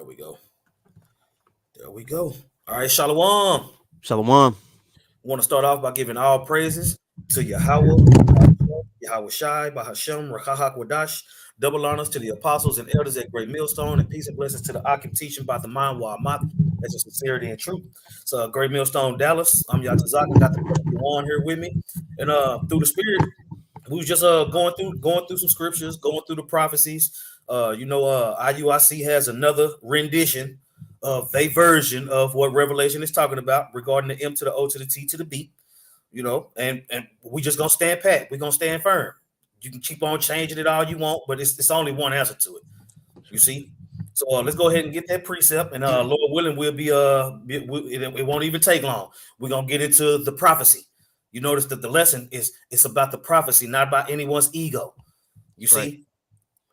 There we go. There we go. All right, Shalom. Shalom. Want to start off by giving all praises to Yahweh, Yahweh Shai, Bahashem, Rahahak Wadash. Double honors to the apostles and elders at Great Millstone, and peace and blessings to the Akim teaching by the mind while Amat as a sincerity and truth. So, Great Millstone, Dallas. I'm Yatazak. I got the brother on here with me, and through the Spirit, we was just going through some scriptures, going through the prophecies. IUIC has another rendition of a version of what Revelation is talking about regarding the M to the O to the T to the B. And we just gonna stand pat. We're gonna stand firm. You can keep on changing it all you want, but it's only one answer to it. You see. So let's go ahead and get that precept, and Lord willing, it won't even take long. We're gonna get into the prophecy. You notice that the lesson it's about the prophecy, not about anyone's ego. You see, Right.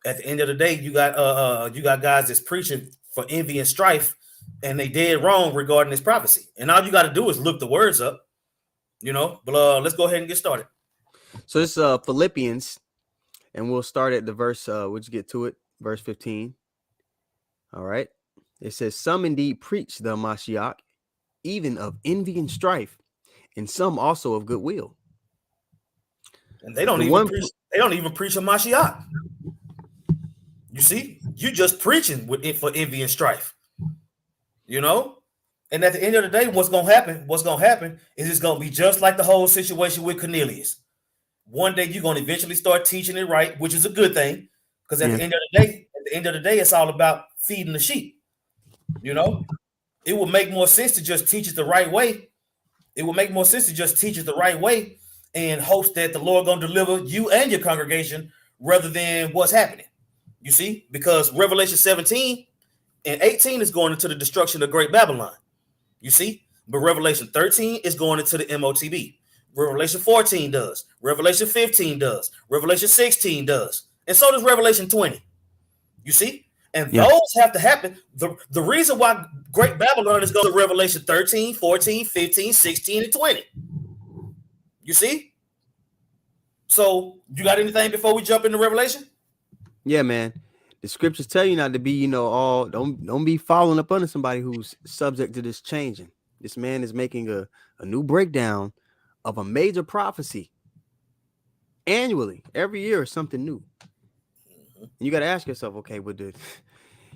at the end of the day, you got guys that's preaching for envy and strife, and they did wrong regarding this prophecy. And all you got to do is look the words up, But let's go ahead and get started. So this is Philippians, and we'll start at the verse. We'll just get to it, verse 15. All right. It says, "Some indeed preach the Mashiach, even of envy and strife, and some also of goodwill." And they don't even preach a Mashiach. You see, you just preaching with it for envy and strife. And at the end of the day, what's gonna happen is it's gonna be just like the whole situation with Cornelius. One day you're gonna eventually start teaching it right, which is a good thing, because at the end of the day, it's all about feeding the sheep. It would make more sense to just teach it the right way. It would make more sense to just teach it the right way and hopes that the Lord gonna deliver you and your congregation rather than what's happening. You see, because Revelation 17 and 18 is going into the destruction of Great Babylon. You see, but Revelation 13 is going into the MOTB. Revelation 14 does. Revelation 15 does. Revelation 16 does. And so does Revelation 20. You see? And those have to happen. The reason why Great Babylon is going to Revelation 13, 14, 15, 16, and 20. You see? So, you got anything before we jump into Revelation? Yeah, man. The scriptures tell you not to be, don't be following up under somebody who's subject to this changing. This man is making a new breakdown of a major prophecy annually. Every year is something new. And you got to ask yourself, okay,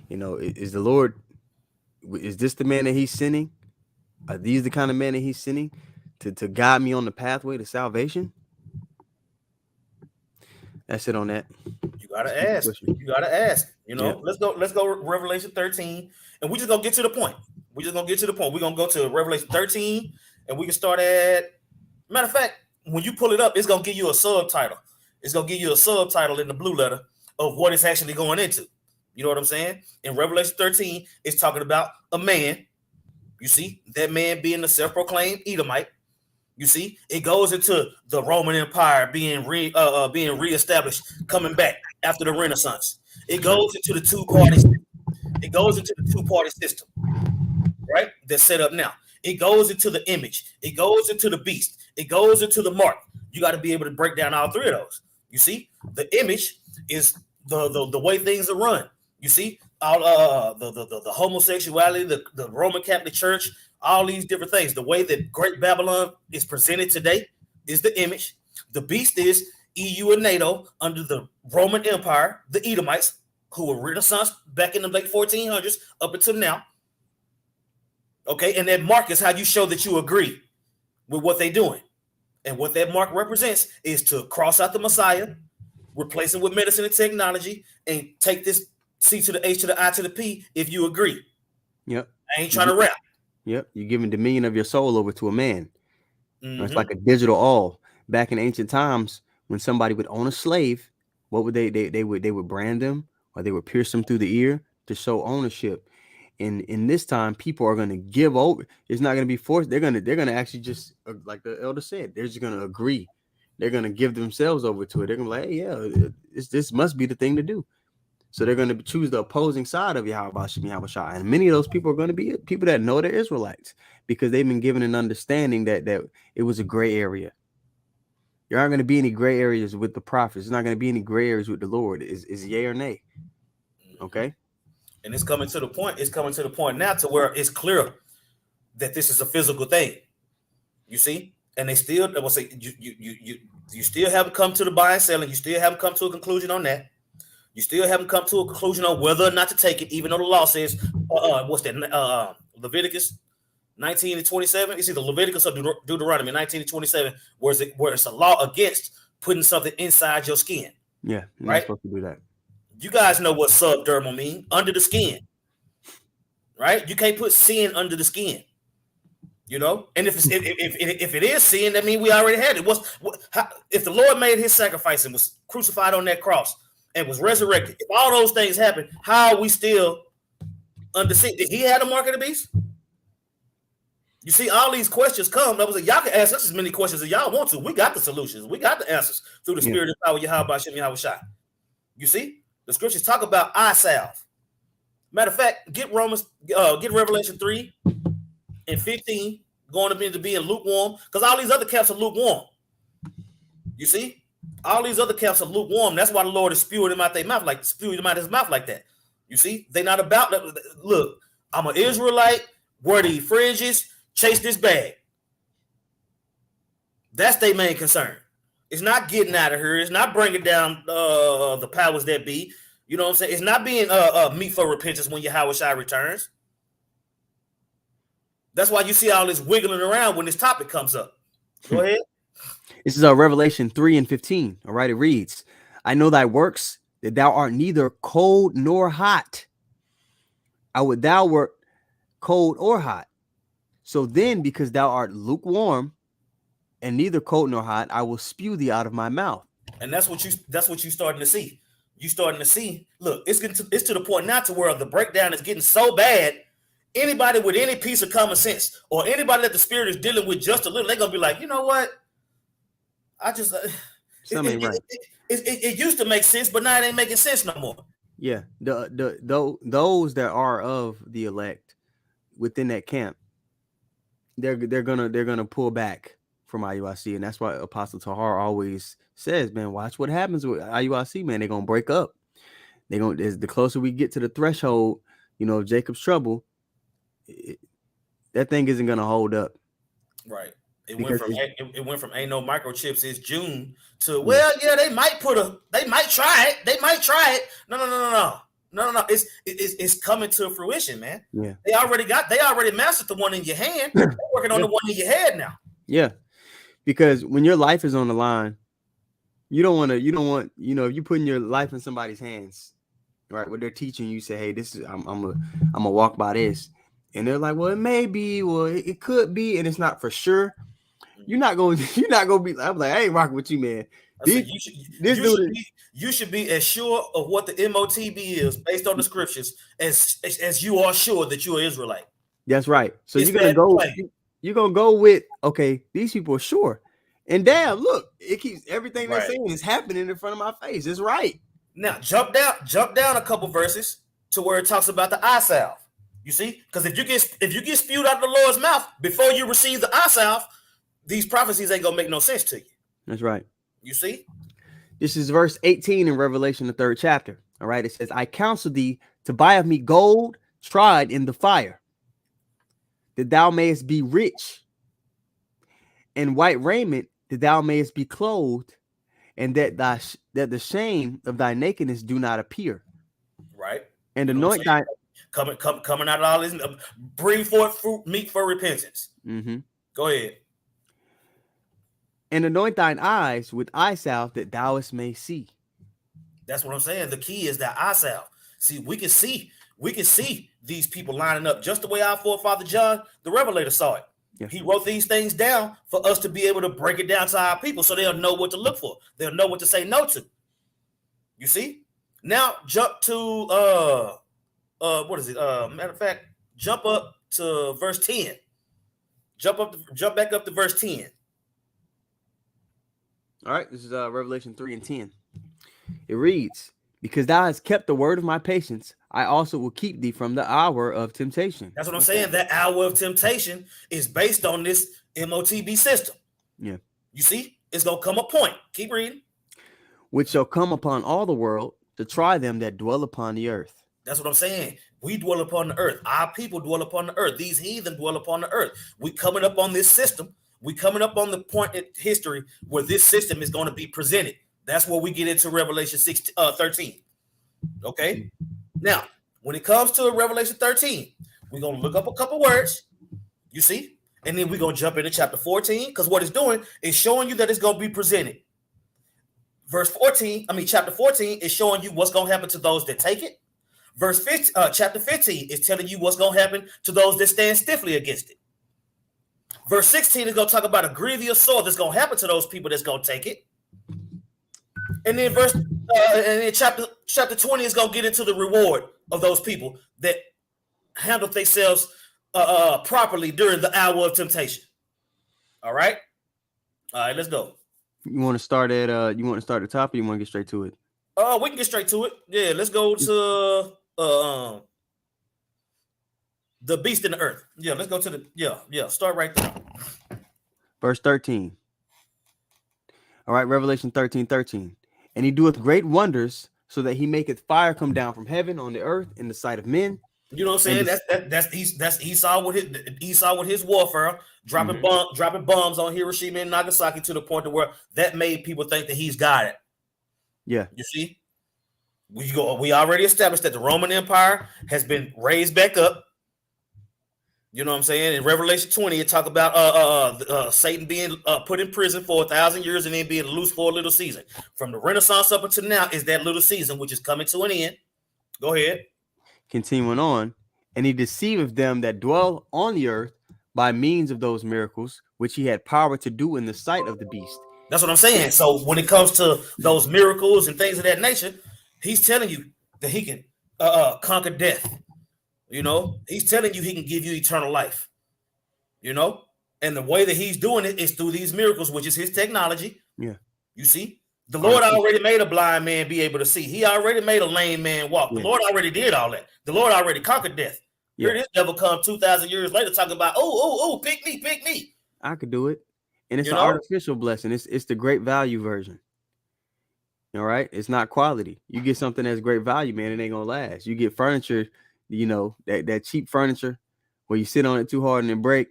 is the Lord, is this the man that he's sending? Are these the kind of men that he's sending to guide me on the pathway to salvation? That's it on that. You gotta ask. Let's go Revelation 13, and we just gonna get to the point. We're gonna go to Revelation 13, and we can start at. Matter of fact, when you pull it up, it's gonna give you a subtitle. It's gonna give you a subtitle in the blue letter of what it's actually going into. You know what I'm saying? In Revelation 13, it's talking about a man. You see, that man being the self-proclaimed Edomite. You see, it goes into the Roman Empire being reestablished, coming back after the Renaissance. It goes into the two-party. It goes into the two-party system, right? That's set up now. It goes into the image. It goes into the beast. It goes into the mark. You got to be able to break down all three of those. You see, the image is the way things are run. You see, all the homosexuality, the Roman Catholic Church. All these different things. The way that Great Babylon is presented today is the image. The beast is EU and NATO under the Roman Empire, the Edomites, who were Renaissance back in the late 1400s up until now. Okay, and that mark is how you show that you agree with what they're doing. And what that mark represents is to cross out the Messiah, replace him with medicine and technology, and take this C to the H to the I to the P if you agree. Yep. I ain't trying to rap. Yep, you're giving dominion of your soul over to a man. Mm-hmm. It's like a digital all. Back in ancient times, when somebody would own a slave, what would they would brand them, or they would pierce them through the ear to show ownership. And in this time, people are going to give over. It's not going to be forced. They're going to actually just, like the elder said, they're just going to agree. They're going to give themselves over to it. They're going to be like, hey, yeah, this must be the thing to do. So they're going to choose the opposing side of Yahweh Shai. And many of those people are going to be people that know they're Israelites because they've been given an understanding that it was a gray area. There aren't going to be any gray areas with the prophets. There's not going to be any gray areas with the Lord. Is yay or nay. Okay. And it's coming to the point. It's coming to the point now to where it's clear that this is a physical thing. You see, and they still, I will say, you still haven't come to the buy and selling. You still haven't come to a conclusion on that. You still haven't come to a conclusion on whether or not to take it, even though the law says, what's that? Leviticus 19 and 27. It's either Leviticus or Deuteronomy 19 and 27, where it's a law against putting something inside your skin. Yeah, you're not supposed to do that. You guys know what subdermal mean, under the skin, right? You can't put sin under the skin, you know. And if it is sin, that means we already had it. If the Lord made his sacrifice and was crucified on that cross and was resurrected, if all those things happen, how are we still under sin? Did he have the mark of the beast? You see, all these questions come. That was y'all can ask us as many questions as y'all want to. We got the solutions. We got the answers through the Spirit of power, Yahweh Shem Yahweh Shai. You see, the scriptures talk about eye salve. Matter of fact, get Revelation 3 and 15, going to be lukewarm, because all these other camps are lukewarm. You see, all these other camps are lukewarm. That's why the Lord is spewing them out their mouth, his mouth like that. You see, they're not about that. Look, I'm an Israelite, wear the fringes, chase this bag. That's their main concern. It's not getting out of here. It's not bringing down the powers that be. You know what I'm saying? It's not being meet for repentance when Yahweh Shai returns. That's why you see all this wiggling around when this topic comes up. Go ahead. This is Revelation 3 and 15. All right, it reads, I know thy works, that thou art neither cold nor hot. I would thou wert cold or hot. So then, because thou art lukewarm and neither cold nor hot, I will spew thee out of my mouth. And that's what you starting to see. You starting to see. Look, it's to the point now to where the breakdown is getting so bad. Anybody with any piece of common sense or anybody that the Spirit is dealing with just a little, they're gonna be like, you know what? I just it used to make sense, but now it ain't making sense no more. Yeah, those that are of the elect within that camp, they're gonna pull back from IUIC, and that's why Apostle Tahar always says, man, watch what happens with IUIC, man. They're gonna break up. The closer we get to the threshold, you know, of Jacob's trouble, that thing isn't gonna hold up. Right. It went from ain't no microchips is June to they might try it. They might try it. No. It's coming to fruition, man. Yeah. They already mastered the one in your hand. They're working on the one in your head now. Yeah. Because when your life is on the line, you don't want, if you're putting your life in somebody's hands, right? What they're teaching you, say, hey, this is I'm gonna walk by this. And they're like, well, it may be, well, it could be, and it's not for sure. You're not gonna be. I'm like, I ain't rocking with you, man. You should be as sure of what the MOTB is based on the scriptures as you are sure that you're an Israelite. That's right. So you're gonna go with, okay, these people are sure. And damn, look, it keeps everything they're saying is happening in front of my face. It's right. Now jump down a couple verses to where it talks about the eye salve. You see, because if you get spewed out of the Lord's mouth before you receive the eye salve, these prophecies ain't gonna make no sense to you. That's right. You see, this is verse 18 in Revelation, the 3rd chapter. All right, it says, I counsel thee to buy of me gold tried in the fire, that thou mayest be rich, and white raiment, that thou mayest be clothed, and that the shame of thy nakedness do not appear. Right. And anoint thy coming out of all this, bring forth fruit meet for repentance. Mm-hmm. Go ahead. And anoint thine eyes with eye salve, that thou may see. That's what I'm saying. The key is that eye salve. See, we can see these people lining up just the way our forefather John, the Revelator, saw it. Yeah. He wrote these things down for us to be able to break it down to our people so they'll know what to look for. They'll know what to say no to. You see? Now jump to what is it? Matter of fact, jump up to verse 10. Jump back up to verse 10. All right, this is Revelation 3 and 10. It reads, because thou hast kept the word of my patience, I also will keep thee from the hour of temptation. That's what I'm saying. That hour of temptation is based on this MOTB system. Yeah. You see, it's going to come a point. Keep reading. Which shall come upon all the world to try them that dwell upon the earth. That's what I'm saying. We dwell upon the earth. Our people dwell upon the earth. These heathen dwell upon the earth. We coming up on this system. We coming up on the point in history where this system is going to be presented. That's where we get into Revelation 13. Okay. Now, when it comes to Revelation 13, we're going to look up a couple words, you see, and then we're going to jump into chapter 14, because what it's doing is showing you that it's going to be presented. Chapter 14 is showing you what's going to happen to those that take it. Chapter 15 is telling you what's going to happen to those that stand stiffly against it. Verse 16 is going to talk about a grievous sword that's going to happen to those people that's going to take it. And then chapter 20 is going to get into the reward of those people that handle themselves properly during the hour of temptation. All right, let's go. You want to start at the top, or you want to get straight to it? We can get straight to it. Yeah, let's go to the beast in the earth. Yeah, let's go to the start right there. Verse 13. All right, Revelation 13:13. And he doeth great wonders, so that he maketh fire come down from heaven on the earth in the sight of men. You know what I'm saying? That's Esau with his warfare, dropping bombs on Hiroshima and Nagasaki to the point to where that made people think that he's got it. Yeah. You see? We already established that the Roman Empire has been raised back up. You know what I'm saying? In Revelation 20, it talk about Satan being put in prison for 1,000 years and then being loose for a little season. From the Renaissance up until now is that little season, which is coming to an end. Go ahead. Continuing on, and he deceiveth them that dwell on the earth by means of those miracles which he had power to do in the sight of the beast. That's what I'm saying. So when it comes to those miracles and things of that nature, he's telling you that he can conquer death. You know, he's telling you he can give you eternal life. You know, and the way that he's doing it is through these miracles, which is his technology. Yeah. You see, the Lord already made a blind man be able to see. He already made a lame man walk. The Lord already did all that. The Lord already conquered death. Here this devil come 2,000 years later talking about, pick me. I could do it. And it's an artificial blessing. It's the great value version. All right. It's not quality. You get something that's great value, man. It ain't gonna last. You get furniture, you know, that cheap furniture where you sit on it too hard and it break.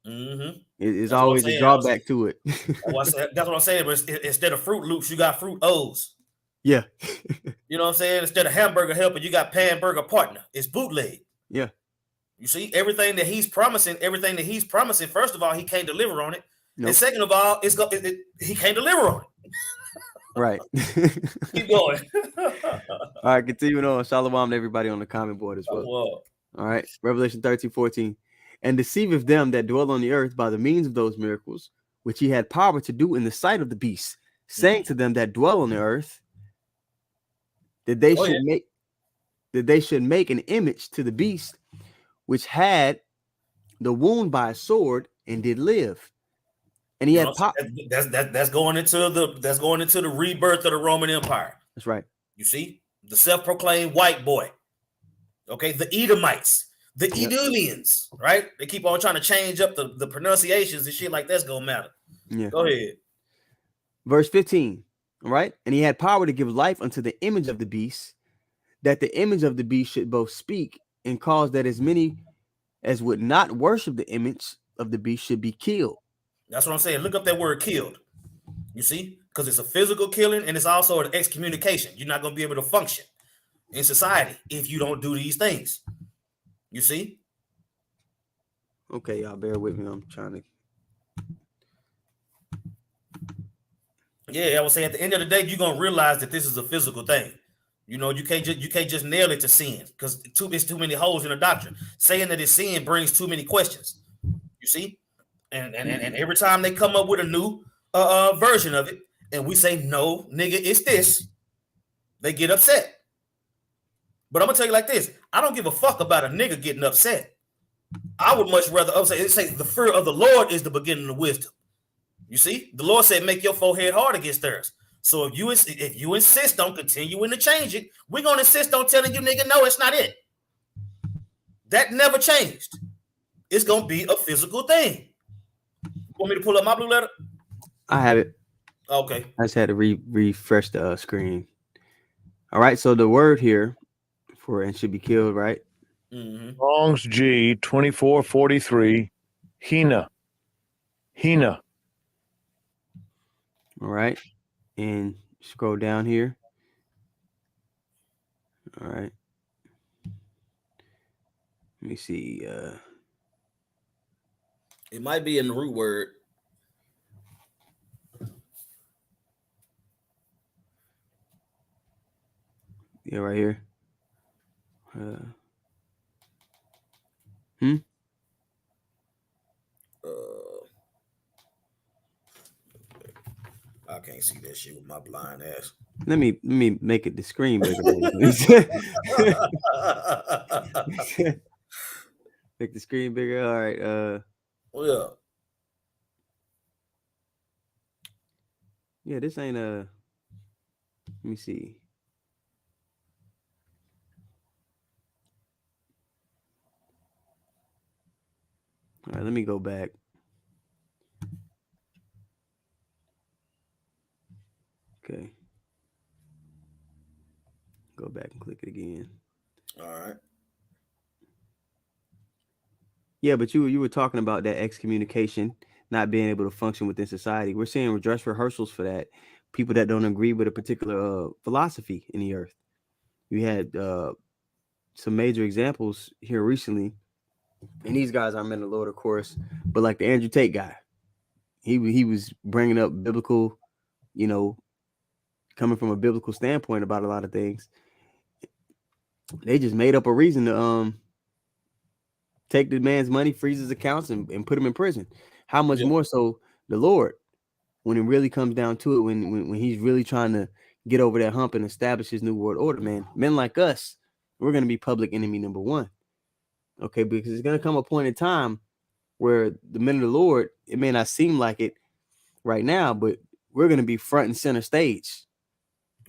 Mm-hmm. It's always a drawback to it. That's what I'm saying. But instead of Fruit Loops, you got Fruit O's. Yeah. You know what I'm saying? Instead of Hamburger Helper, you got Pan Burger Partner. It's bootleg. Yeah. You see, everything that he's promising, first of all, he can't deliver on it. Nope. And second of all, he can't deliver on it. Right. Keep going. All right, continuing on. Shalom to everybody on the comment board as well. All right. Revelation 13:14. And deceiveth them that dwell on the earth by the means of those miracles, which he had power to do in the sight of the beast, saying to them that dwell on the earth, that they should make an image to the beast, which had the wound by a sword and did live. And he had that's going into the rebirth of the Roman Empire. That's right. You see, the self-proclaimed white boy. Okay, the Edomites, the Edomians, right? They keep on trying to change up the pronunciations and shit like that's gonna matter. Yeah. Go ahead. Verse 15. All right. And he had power to give life unto the image of the beast, that the image of the beast should both speak and cause that as many as would not worship the image of the beast should be killed. That's what I'm saying. Look up that word killed. You see? Because it's a physical killing and it's also an excommunication. You're not going to be able to function in society if you don't do these things. You see? Okay, y'all bear with me. I'm trying to. Yeah, I would say at the end of the day, you're going to realize that this is a physical thing. You know, you can't just nail it to sin because it's too many holes in the doctrine. Saying that it's sin brings too many questions. You see? And every time they come up with a new version of it, and we say, no, nigga, it's this, they get upset. But I'm going to tell you like this. I don't give a fuck about a nigga getting upset. I would much rather say the fear of the Lord is the beginning of wisdom. You see? The Lord said, make your forehead hard against theirs. So if you insist on continuing to change it, we're going to insist on telling you, nigga, no, it's not it. That never changed. It's going to be a physical thing. Want me to pull up my blue letter? I have it. Okay. I just had to refresh the screen. All right. So the word here for and should be killed, right? Strong's G 2443. Hina. All right. And scroll down here. All right. Let me see. It might be in the root word. Yeah, right here. I can't see that shit with my blind ass. Let me make it the screen bigger. Make the screen bigger. All right. Yeah. Yeah, this ain't let me see. All right, let me go back. Okay. Go back and click it again. All right. Yeah, but you were talking about that excommunication, not being able to function within society. We're seeing dress rehearsals for that. People that don't agree with a particular philosophy in the earth. You had some major examples here recently, and these guys aren't men of the Lord, of course, but like the Andrew Tate guy, he was bringing up biblical, coming from a biblical standpoint about a lot of things. They just made up a reason to take the man's money, freeze his accounts, and put him in prison. How much more so the Lord, when it really comes down to it, when he's really trying to get over that hump and establish his new world order, man, men like us, we're going to be public enemy number one. Okay, because it's going to come a point in time where the men of the Lord, it may not seem like it right now, but we're going to be front and center stage.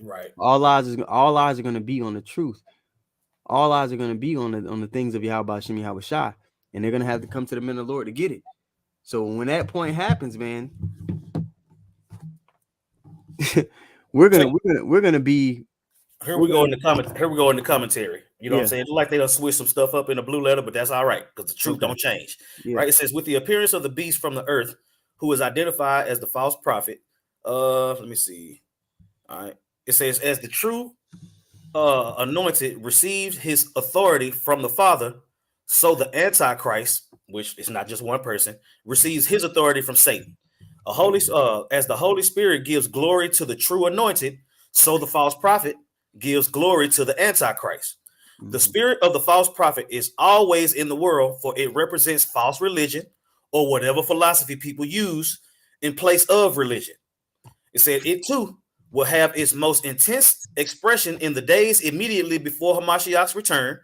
Right. All eyes are going to be on the truth. All eyes are going to be on the things of Yahweh Shem Yahweh Shai, and they're going to have to come to the men of the Lord to get it. So when that point happens, man, we're gonna be. Here we go in the commentary. You know what I'm saying? It's like they done switch some stuff up in the blue letter, but that's all right because the truth don't change. Yeah. Right? It says, with the appearance of the beast from the earth, who is identified as the false prophet. Let me see. All right. It says, as the true anointed received his authority from the Father, so the Antichrist, which is not just one person, receives his authority from Satan. As the Holy Spirit gives glory to the true anointed, so the false prophet gives glory to the Antichrist. Mm-hmm. The spirit of the false prophet is always in the world, for it represents false religion or whatever philosophy people use in place of religion. It said it too will have its most intense expression in the days immediately before Hamashiach's return.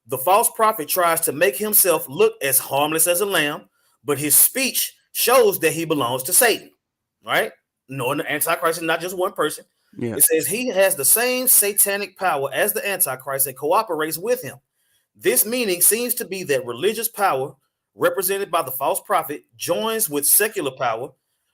The false prophet tries to make himself look as harmless as a lamb, but his speech shows that he belongs to Satan, right? Knowing the Antichrist is not just one person. Yeah. It says he has the same satanic power as the Antichrist and cooperates with him. This meaning seems to be that religious power, represented by the false prophet, joins with secular power,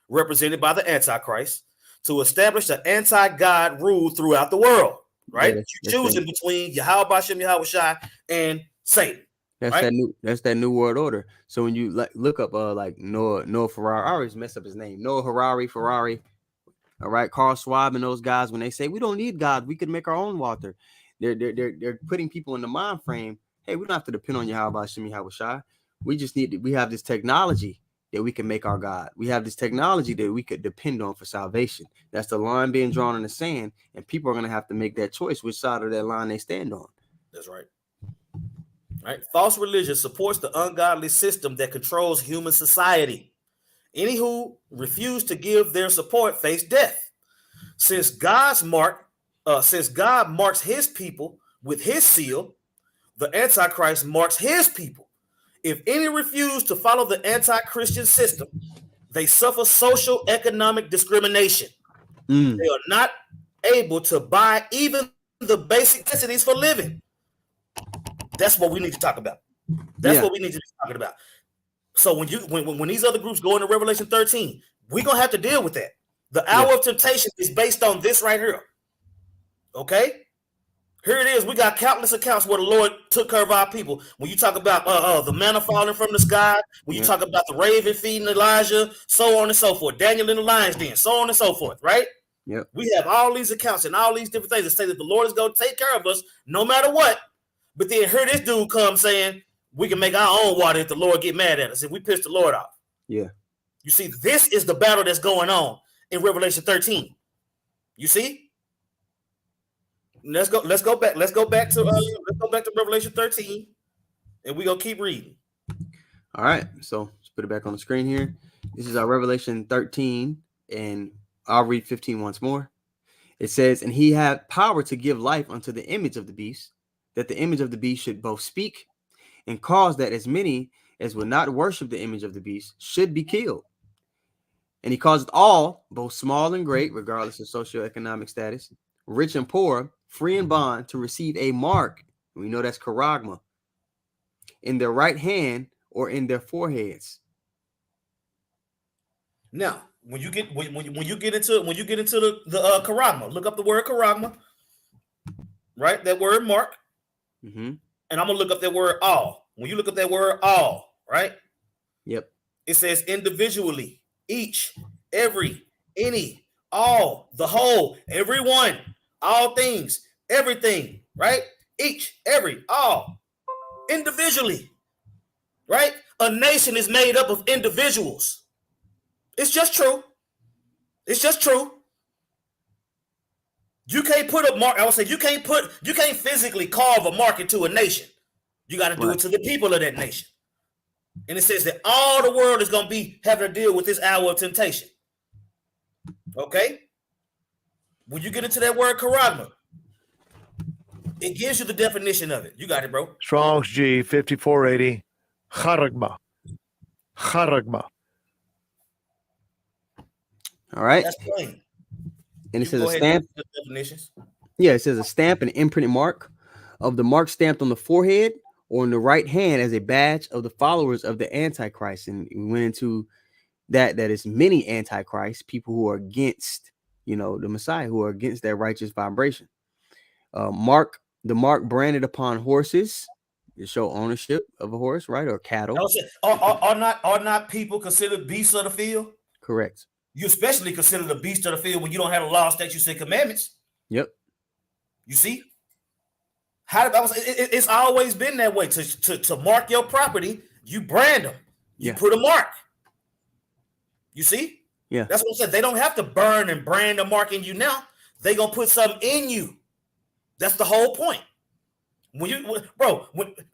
represented by the Antichrist, to establish the anti-God rule throughout the world, right? Yeah, you're choosing between Yahweh Shem Yahweh Shai and Satan. That's right? that new world order. So when you look up like Noah Ferrari, I always mess up his name. Noah Ferrari. All right, Carl Schwab and those guys, when they say we don't need God, we can make our own water. They're putting people in the mind frame. Hey, we don't have to depend on Yahweh Shem Yahweh Shai. We just we have this technology that we can make our God. We have this technology that we could depend on for salvation. That's the line being drawn in the sand, and people are going to have to make that choice which side of that line they stand on. That's right. Right. False religion supports the ungodly system that controls human society. Any who refuse to give their support face death. Since God marks his people with his seal, the Antichrist marks his people. If any refuse to follow the anti-Christian system, they suffer social economic discrimination. They are not able to buy even the basic necessities for living. That's what we need to talk about. That's what we need to be talking about. So when these other groups go into Revelation 13, we're gonna have to deal with that. The hour of temptation is based on this right here. Okay? Here it is. We got countless accounts where the Lord took care of our people. When you talk about the manna falling from the sky, when you talk about the raven feeding Elijah, so on and so forth, Daniel in the lion's den, so on and so forth, right? Yep. We have all these accounts and all these different things that say that the Lord is going to take care of us no matter what. But then here this dude comes saying we can make our own water if the Lord get mad at us, if we piss the Lord off. Yeah. You see, this is the battle that's going on in Revelation 13. You see? Let's go back to Revelation 13, and we're gonna keep reading. All right, so let's put it back on the screen here. This is our Revelation 13, and I'll read 15 once more. It says, and he had power to give life unto the image of the beast, that the image of the beast should both speak and cause that as many as would not worship the image of the beast should be killed. And he caused all, both small and great, regardless of socioeconomic status, rich and poor, free and bond, to receive a mark. We know that's charagma, in their right hand or in their foreheads. Now, when you get into the charagma, look up the word charagma, right? That word mark, and I'm gonna look up that word all. When you look up that word all, right? Yep. It says individually, each, every, any, all, the whole, everyone, all things, everything, right? Each, every, all, individually, right? A nation is made up of individuals. It's just true. It's just true. You can't put a mark. I would say you can't physically carve a mark into a nation. You got to do it to the people of that nation. And it says that all the world is going to be having to deal with this hour of temptation. Okay? When you get into that word charagma, it gives you the definition of it. You got it, bro. Strong's G 5480. Charagma. Charagma. All right. That's plain. And it says a stamp. Definitions. Yeah, it says a stamp and imprinted mark of the mark stamped on the forehead or in the right hand as a badge of the followers of the Antichrist. And we went into that is many Antichrists, people who are against, the Messiah, who are against that righteous vibration. The mark branded upon horses to show ownership of a horse, right? Or cattle. Are not people considered beasts of the field? Correct. You especially consider the beast of the field when you don't have a law, statutes, and commandments. Yep. You see? It's always been that way. To mark your property, you brand them. You put a mark. You see? Yeah. That's what I said. They don't have to burn and brand a mark in you now. They're going to put something in you. That's the whole point.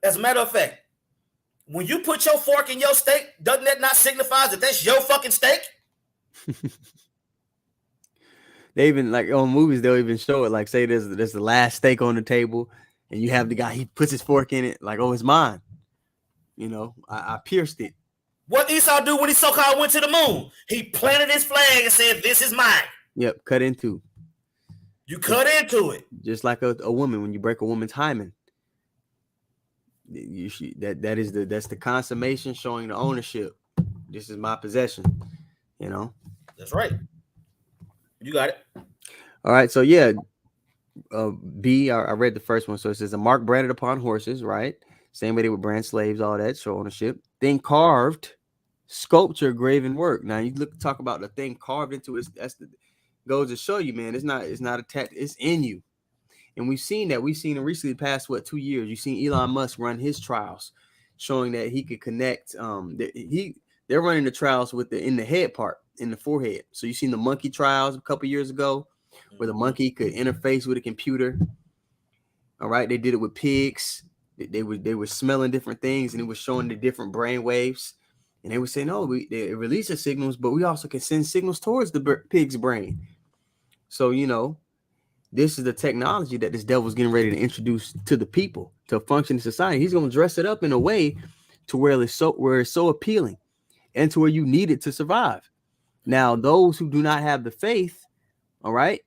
As a matter of fact, when you put your fork in your steak, doesn't that not signify that that's your fucking steak? They even, like, on movies, they'll even show it, like, say there's the last steak on the table and you have the guy, he puts his fork in it, like, oh, it's mine. I pierced it. What Esau do when he so-called went to the moon? He planted his flag and said, this is mine. Yep, cut into. You cut into it. Just like a woman, when you break a woman's hymen. That's the consummation, showing the ownership. This is my possession. That's right. You got it. All right. So yeah, B. I read the first one. So it says a mark branded upon horses, right? Same way they would brand slaves, all that, show ownership. Then carved, sculpture, graven work. Now you talk about the thing carved into it. Goes to show you, man. It's not attached. It's in you. And we've seen that. We've seen in recently past 2 years. You've seen Elon Musk run his trials, showing that he could connect. They're running the trials in the head part, in the forehead. So you've seen the monkey trials a couple years ago, where the monkey could interface with a computer. All right, they did it with pigs. They were smelling different things, and it was showing the different brain waves. And they were saying, "Oh, they release the signals, but we also can send signals towards the pig's brain." So this is the technology that this devil's getting ready to introduce to the people, to function in society. He's going to dress it up in a way to where it's so appealing, and to where you need it to survive. Now, those who do not have the faith, all right,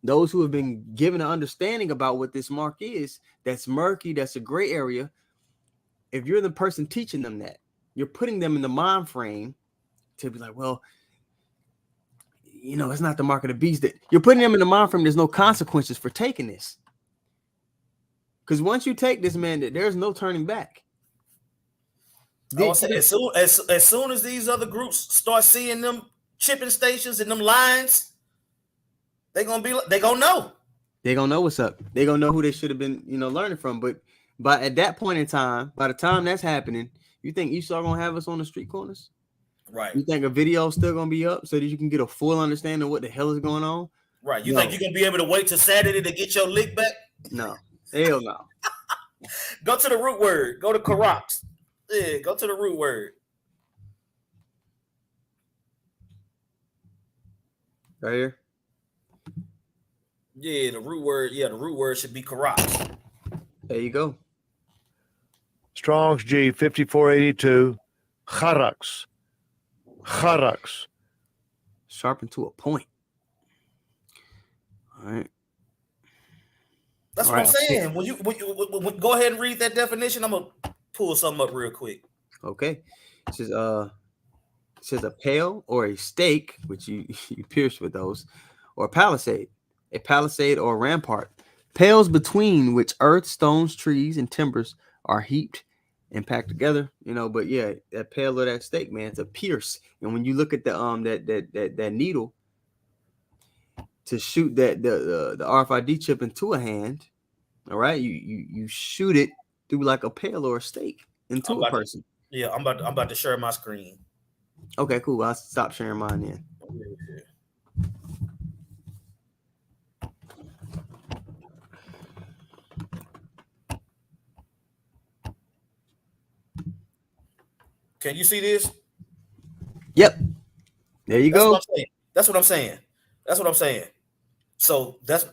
those who have been given an understanding about what this mark is, that's murky, that's a gray area. If you're the person teaching them that, you're putting them in the mind frame to be like, well, it's not the mark of the beast. That you're putting them in the mind frame. There's no consequences for taking this. Because once you take this, man, there's no turning back. I was saying, as soon as these other groups start seeing them chipping stations and them lines, they're gonna know. They're gonna know what's up. They're gonna know who they should have been, learning from. But at that point in time, by the time that's happening, you think Esau gonna have us on the street corners? Right. You think a video is still gonna be up so that you can get a full understanding of what the hell is going on? Right. You think you're gonna be able to wait till Saturday to get your lick back? No. Hell no. Go to the root word. Go to Karox. Yeah, go to the root word. Right here. Yeah, the root word. Yeah, the root word should be Karox. There you go. Strong's G 5482. Charax. Sharpened to a point. All right. That's what I'm saying. When you go ahead and read that definition, I'm gonna pull something up real quick. Okay. It says a pale or a stake, which you pierce with those, or a palisade or a rampart, pales between which earth, stones, trees, and timbers are heaped and packed together. But yeah, that pale or that stake, man, it's a pierce. And when you look at the that needle to shoot the RFID chip into a hand, all right, you shoot it through like a pale or a stake into a person. I'm about to share my screen. Okay, cool. I'll stop sharing mine then. Can you see this? Yep. There you go. That's what I'm saying. So that's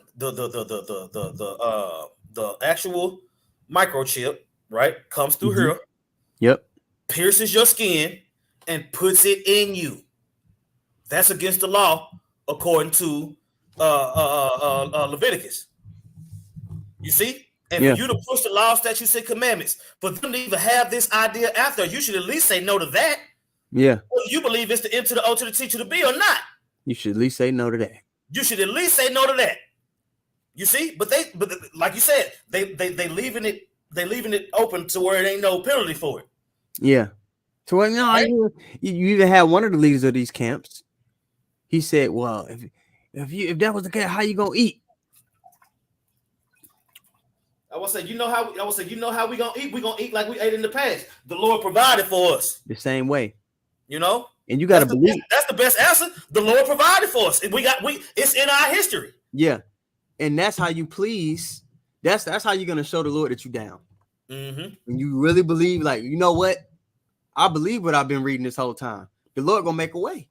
the actual microchip, right? Comes through here. Yep. Pierces your skin and puts it in you. That's against the law, according to Leviticus. You see? And for you to push the law, statutes, and commandments, for them to even have this idea after, you should at least say no to that. Yeah. Whether you believe it's the M to the O to the T to the B or not. You should at least say no to that. You should at least say no to that. You see? But like you said, they leaving it open to where it ain't no penalty for it. Yeah. So right? You even had one of the leaders of these camps. He said, "Well, if that was the case, how you gonna eat?" I will say, you know how we gonna eat? We gonna eat like we ate in the past. The Lord provided for us. The same way. And you gotta believe that's the best answer. The Lord provided for us. It's in our history. Yeah. And that's how you please. That's how you're gonna show the Lord that you down. Mm-hmm. And you really believe, like, you know what? I believe what I've been reading this whole time. The Lord gonna make a way.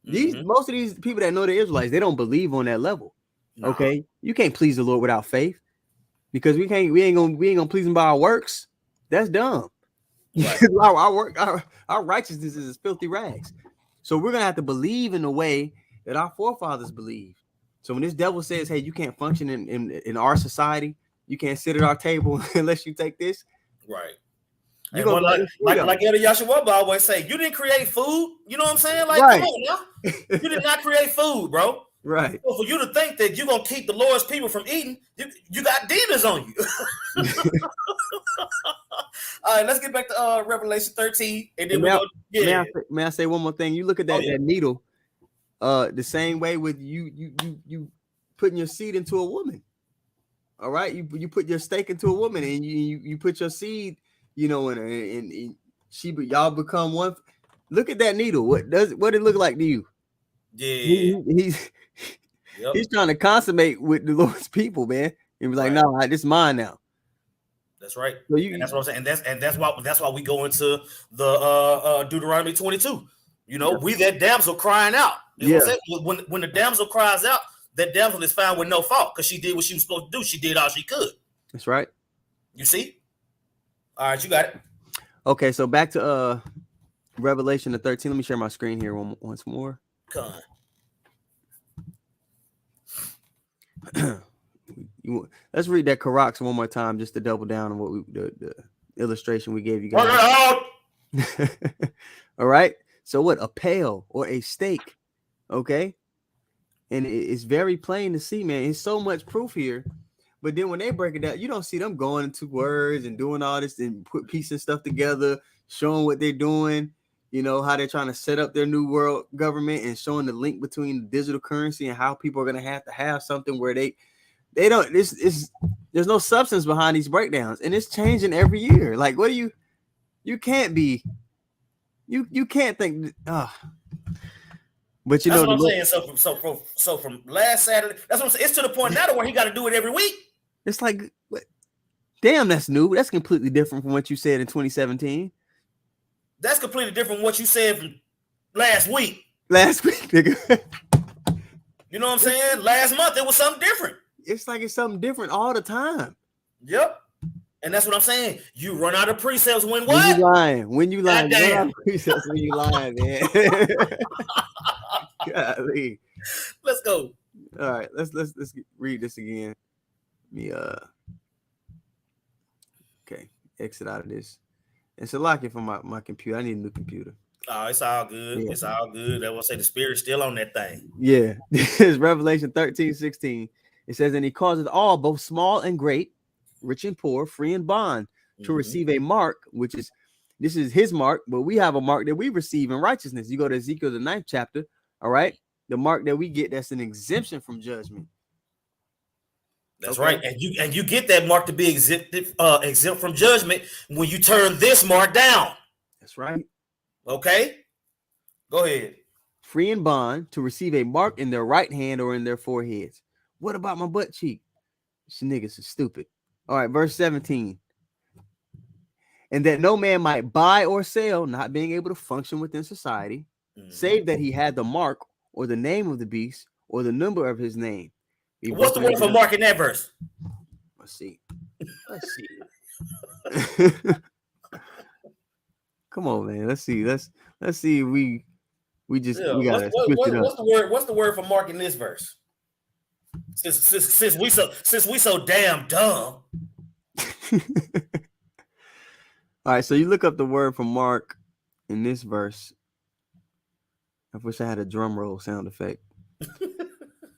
Most of these people that know the Israelites, they don't believe on that level. Nah. Okay, you can't please the Lord without faith, because we ain't gonna please him by our works. That's dumb. Right. our righteousness is filthy rags. So we're gonna have to believe in the way that our forefathers believed. So when this devil says, "Hey, you can't function in our society, you can't sit at our table unless you take this," right? And like Elder Yashua always say, you didn't create food. You know what I'm saying? Like, right. Come on now. You did not create food, bro. Right. So for you to think that you're gonna keep the Lord's people from eating, you got demons on you. All right, let's get back to Revelation 13, and then may I say one more thing? You look at that needle, the same way with you putting your seed into a woman. All right, you put your stake into a woman, and you put your seed, and y'all become one. Look at that needle. What it look like to you? Yeah, he's trying to consummate with the Lord's people, man. And be like, right. No, this is mine now. That's right. So and that's what I'm saying. And that's why we go into the Deuteronomy 22. We that damsel crying out. When the damsel cries out, that damsel is found with no fault because she did what she was supposed to do. She did all she could. That's right. You see? All right, you got it. Okay, so back to Revelation 13. Let me share my screen here once more. Come on. Let's read that Karox one more time just to double down on what the illustration we gave you guys. All right. So what? A pail or a stake. Okay. And it's very plain to see, man. It's so much proof here. But then when they break it down, you don't see them going into words and doing all this and piecing stuff together, showing what they're doing, you know, how they're trying to set up their new world government and showing the link between the digital currency and how people are going to have something where they don't, there's no substance behind these breakdowns, and it's changing every year. Like, what do you can't be, you can't think, but you that's know what I'm saying. So from last Saturday, that's what I'm saying. It's to the point now to where he got to do it every week. It's like, damn, that's new. That's completely different from what you said in 2017. That's completely different from what you said from last week. Last week, nigga. You know what I'm saying? Last month it was something different. It's like it's something different all the time. Yep. And that's what I'm saying. You run out of precepts when what? When you lying. When you lying. Damn. Precepts when you lying, man. Golly. Let's go. All right, let's read this again. Okay, exit out of this. It's a lock it from my computer. I need a new computer. Oh, it's all good. Yeah. It's all good. I will say the spirit's still on that thing. Yeah. This is Revelation 13:16. It says, and he causes all, both small and great, rich and poor, free and bond, to receive a mark, this is his mark, but we have a mark that we receive in righteousness. You go to Ezekiel, the 9th chapter. All right. The mark that we get, that's an exemption from judgment. That's right. And you get that mark to be exempt from judgment when you turn this mark down. That's right. Okay. Go ahead. Free and bond, to receive a mark in their right hand or in their foreheads. What about my butt cheek? These niggas is stupid. All right, verse 17. And that no man might buy or sell, not being able to function within society, save that he had the mark or the name of the beast or the number of his name. What's the word for mark in that verse? Let's see. Come on, man. Let's see. Let's see. We gotta switch it up. What's the word for mark in this verse? Since we so damn dumb. All right, so you look up the word for mark in this verse. I wish I had a drum roll sound effect.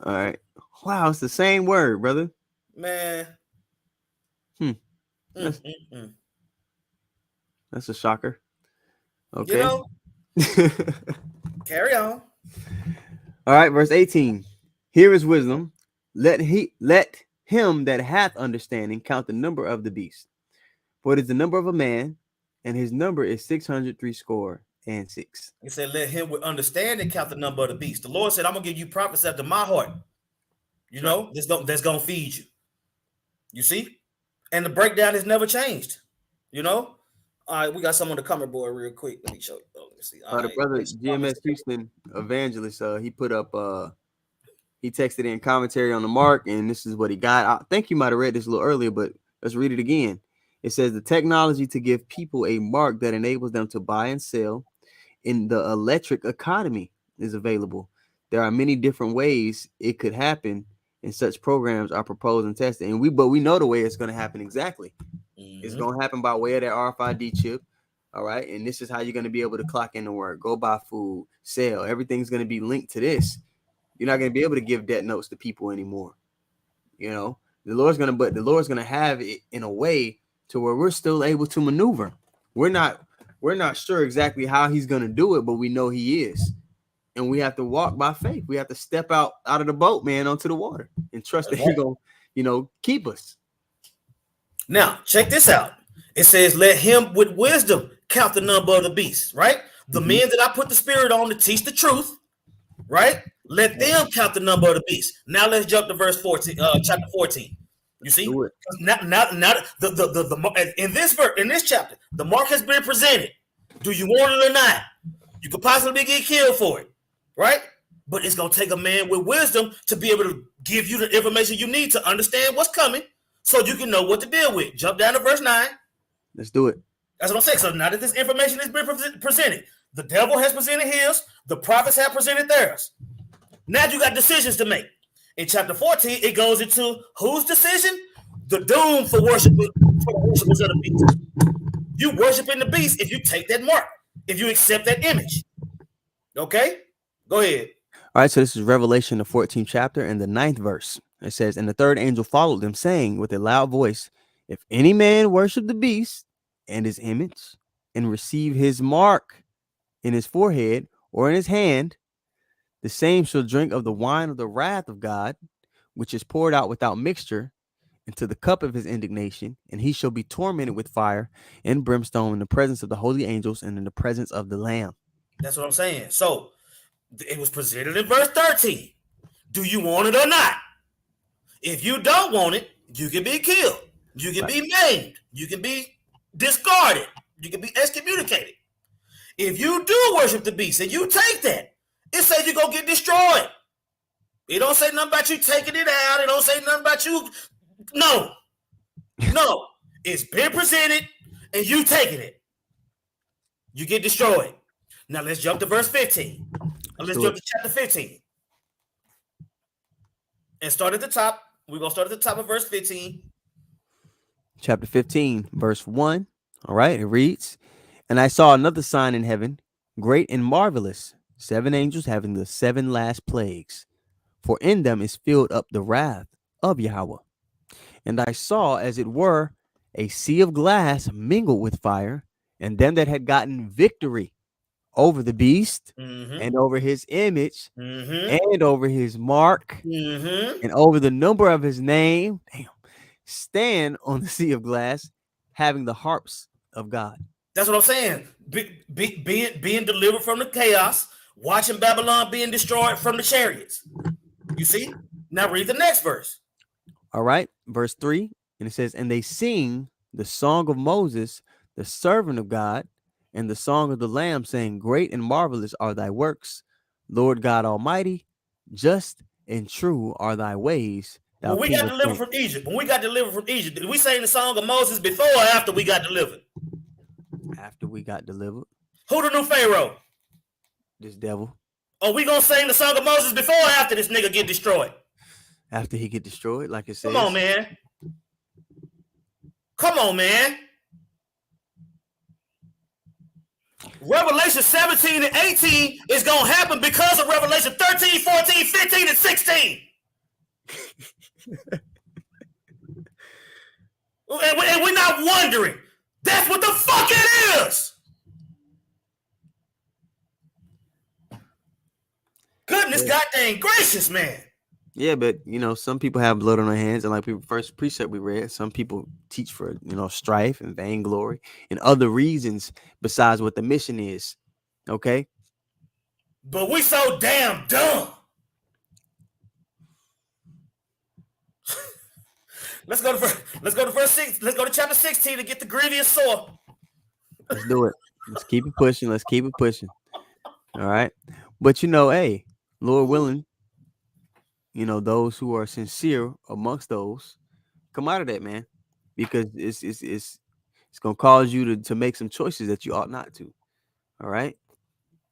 All right. Wow, it's the same word, brother. Man. That's a shocker. Okay. You know, carry on. All right, verse 18. Here is wisdom. Let him that hath understanding count the number of the beast. For it is the number of a man, and his number is 666. He said, let him with understanding count the number of the beast. The Lord said, I'm gonna give you prophets after my heart. You know, that's gonna feed you. You see? And the breakdown has never changed. You know? All right, we got someone to come aboard real quick. Let me show you. Let me see. The brother GMS Houston evangelist, he put up he texted in commentary on the mark, and this is what he got. I think you might have read this a little earlier, but let's read it again. It says the technology to give people a mark that enables them to buy and sell in the electric economy is available. There are many different ways it could happen, and such programs are proposed and tested. But we know the way it's going to happen exactly. It's going to happen by way of that RFID chip. All right. And this is how you're going to be able to clock in to work, go buy food, sell. Everything's going to be linked to this. You're not going to be able to give debt notes to people anymore. You know, the Lord's going to have it in a way to where we're still able to maneuver. We're not sure exactly how he's going to do it, but we know he is. And we have to walk by faith. We have to step out of the boat, man, onto the water and trust that he's going to, keep us. Now, check this out. It says, let him with wisdom count the number of the beast, right? The men that I put the spirit on to teach the truth, right? Let them count the number of the beast. Now let's jump to verse 14, chapter 14. You see? Now in this chapter, the mark has been presented. Do you want it or not? You could possibly get killed for it, right? But it's going to take a man with wisdom to be able to give you the information you need to understand what's coming so you can know what to deal with. Jump down to verse 9. Let's do it. That's what I'm saying. So now that this information has been presented, the devil has presented his, the prophets have presented theirs. Now you got decisions to make. In chapter 14, it goes into whose decision? The doom for worshipers of the beast. You worshiping the beast if you take that mark, if you accept that image. Okay? Go ahead. All right, so this is Revelation, the 14th chapter and the 9th verse. It says, and the third angel followed them, saying with a loud voice, if any man worship the beast and his image and receive his mark in his forehead or in his hand, the same shall drink of the wine of the wrath of God, which is poured out without mixture into the cup of his indignation, and he shall be tormented with fire and brimstone in the presence of the holy angels and in the presence of the Lamb. That's what I'm saying. So it was presented in verse 13. Do you want it or not? If you don't want it, you can be killed. You can be maimed. You can be discarded. You can be excommunicated. If you do worship the beast and you take that, it says you're going to get destroyed. It don't say nothing about you taking it out. It don't say nothing about you. No. It's been presented and you taking it. You get destroyed. Now let's jump to verse 15. Let's jump to chapter 15. And start at the top. We're going to start at the top of verse 15. Chapter 15, verse 1. All right, it reads, and I saw another sign in heaven, great and marvelous, 7 angels having the 7 last plagues, for in them is filled up the wrath of Yahweh. And I saw, as it were, a sea of glass mingled with fire, and them that had gotten victory over the beast and over his image and over his mark and over the number of his name, stand on the sea of glass, having the harps of God. That's what I'm saying. Being delivered from the chaos, watching Babylon being destroyed from the chariots. You see? Now read the next verse. All right, verse 3, and it says, and they sing the song of Moses, the servant of God, and the song of the Lamb, saying, great and marvelous are thy works, Lord God Almighty, just and true are thy ways. When we got delivered from Egypt, did we sing the song of Moses before or after we got delivered? After we got delivered. Who the new Pharaoh? This devil. Are we gonna sing the song of Moses before or after this nigga get destroyed? After he get destroyed, like it says. Come on, man. Revelation 17 and 18 is going to happen because of Revelation 13, 14, 15, and 16. And we're not wondering. That's what the fuck it is. Goodness goddamn gracious, man. Yeah, but some people have blood on their hands, and like the first precept we read, some people teach for strife and vainglory and other reasons besides what the mission is. Okay, but we so damn dumb. Let's go to verse 6. Let's go to chapter 16 to get the grievous sore. Let's do it. Let's keep it pushing. All right, but hey, Lord willing. Those who are sincere amongst those come out of that, man, because it's going to cause you to make some choices that you ought not to. All right.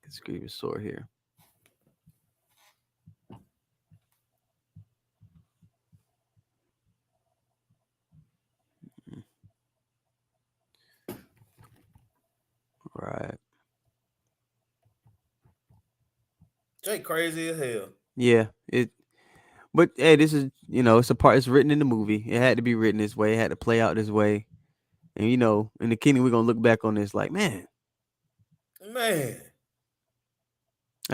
Let's grievous sore here. All right. Jay crazy as hell. Yeah, but hey, this is it's a part. It's written in the movie. It had to be written this way. It had to play out this way. And in the kingdom, we're gonna look back on this like, man. I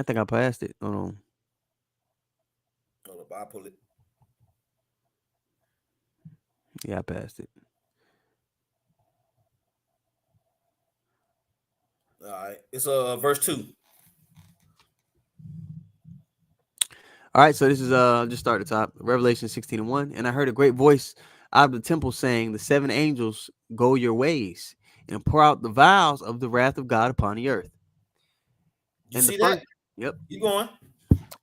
think I passed it. Hold on. I'll pull it. Yeah, I passed it. All right, it's verse 2. All right, so this is just start at the top. Revelation 16 and 1. And I heard a great voice out of the temple saying, the 7 angels go your ways and pour out the vials of the wrath of God upon the earth. You see that? Yep. Keep going.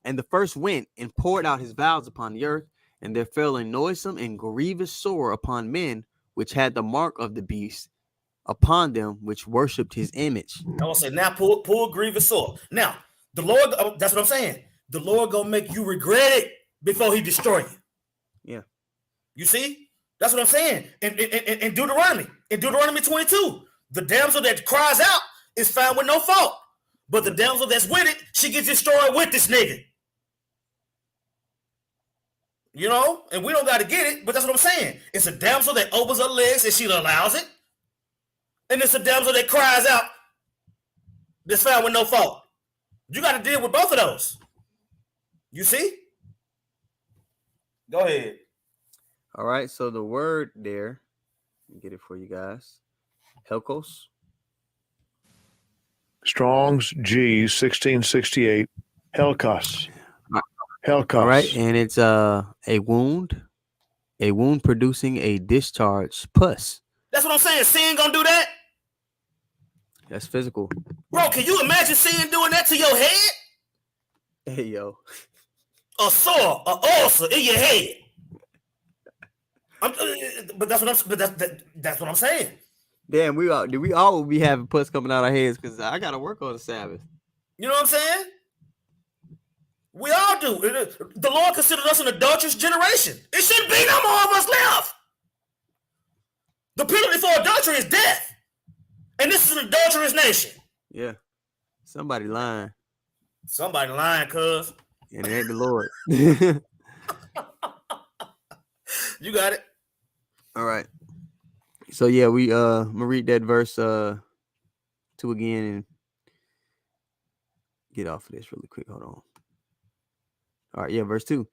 And the first went and poured out his vials upon the earth, and there fell a noisome and grievous sore upon men which had the mark of the beast upon them, which worshipped his image. I will say, now pull grievous sore. Now, the Lord, that's what I'm saying. The Lord gonna make you regret it before he destroy you. Yeah. You see? That's what I'm saying. In Deuteronomy 22, the damsel that cries out is found with no fault. But the damsel that's with it, she gets destroyed with this nigga. You know, and we don't got to get it, but that's what I'm saying. It's a damsel that opens her legs and she allows it. And it's a damsel that cries out that's found with no fault. You got to deal with both of those. You see? Go ahead. All right. So the word there, let me get it for you guys. Helkos. Strong's G 1668. Helkos. Helkos. All right, and it's a wound producing a discharge pus. That's what I'm saying. Sin gonna do that? That's physical. Bro, can you imagine sin doing that to your head? Hey, yo. A sore, a ulcer in your head. But that's what I'm saying. Damn, we all will be having pus coming out our heads because I gotta work on the Sabbath. You know what I'm saying? We all do. The Lord considered us an adulterous generation. It shouldn't be no more of us left. The penalty for adultery is death. And this is an adulterous nation. Yeah. Somebody lying. Somebody lying, cuz. And it ain't the Lord. You got it. All right. So yeah, I'm gonna read that verse 2 again and get off of this really quick. Hold on. All right, yeah, verse 2.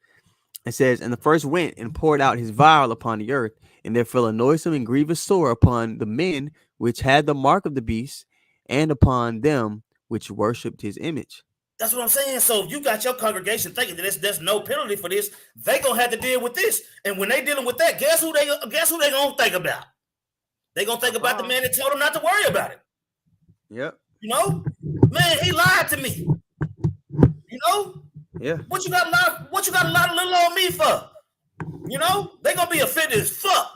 It says, and the first went and poured out his vial upon the earth, and there fell a noisome and grievous sore upon the men which had the mark of the beast, and upon them which worshipped his image. That's what I'm saying. So if you got your congregation thinking that there's no penalty for this, they gonna have to deal with this. And when they dealing with that, guess who they gonna think about? They gonna think about the man that told them not to worry about it. Yep. You know, man, he lied to me. You know. Yeah. What you got a lot of little on me for? You know, they gonna be offended as fuck.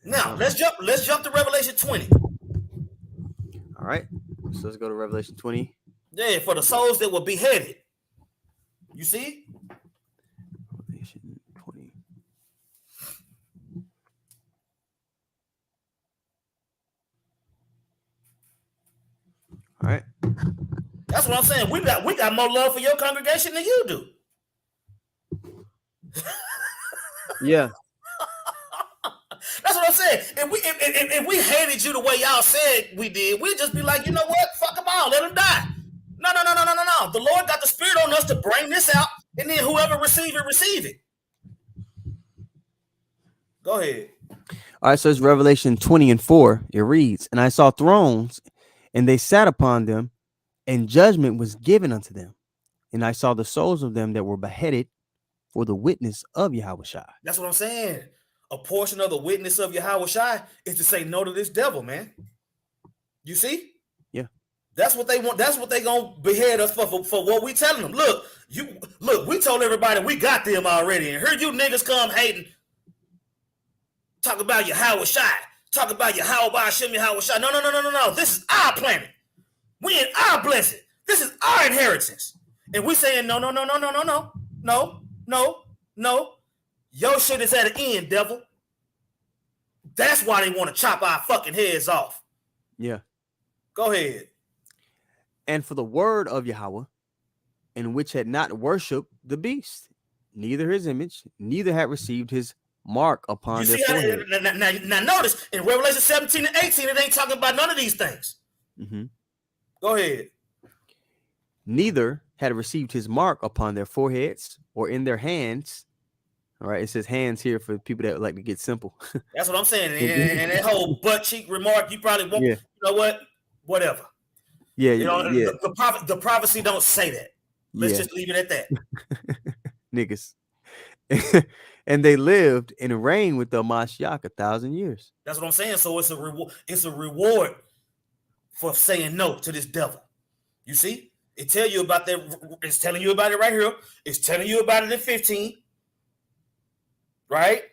Now let's jump to Revelation 20. All right. So let's go to Revelation 20. Yeah, for the souls that were beheaded. You see? Revelation 20. All right. That's what I'm saying. We got more love for your congregation than you do. Yeah. That's what I'm saying. If we hated you the way y'all said we did, we'd just be like, you know what? Fuck them all. Let them die. No. The Lord got the Spirit on us to bring this out, and then whoever receive it. Go ahead. All right, so it's Revelation 20:4. It reads, and I saw thrones, and they sat upon them, and judgment was given unto them. And I saw the souls of them that were beheaded for the witness of Yahushua. That's what I'm saying. A portion of the witness of Yahushua is to say no to this devil, man. You see? Yeah. That's what they want. That's what they gonna behead us for what we telling them. Look, we told everybody we got them already, and here you niggas come hating. Talk about Yahushua. Talk about Yahushua. No. This is our planet. We in our blessing. This is our inheritance. And we saying no. Your shit is at an end, devil. That's why they want to chop our fucking heads off. Yeah. Go ahead. And for the word of Yahweh, in which had not worshipped the beast, neither his image, neither had received his mark upon their forehead. Now notice in Revelation 17 and 18, it ain't talking about none of these things. Mm-hmm. Go ahead. Neither had received his mark upon their foreheads or in their hands. All right, it says hands here for people that like to get simple. That's what I'm saying. And that whole butt cheek remark, you probably won't. Yeah. You know what? Whatever. Yeah, you know, yeah. The prophecy don't say that. Let's just leave it at that. Niggas. And they lived and reigned with the Mashiach 1,000 years. That's what I'm saying. So it's a reward. It's a reward for saying no to this devil. You see? It tell you about that. It's telling you about it right here. It's telling you about it in 15. Right.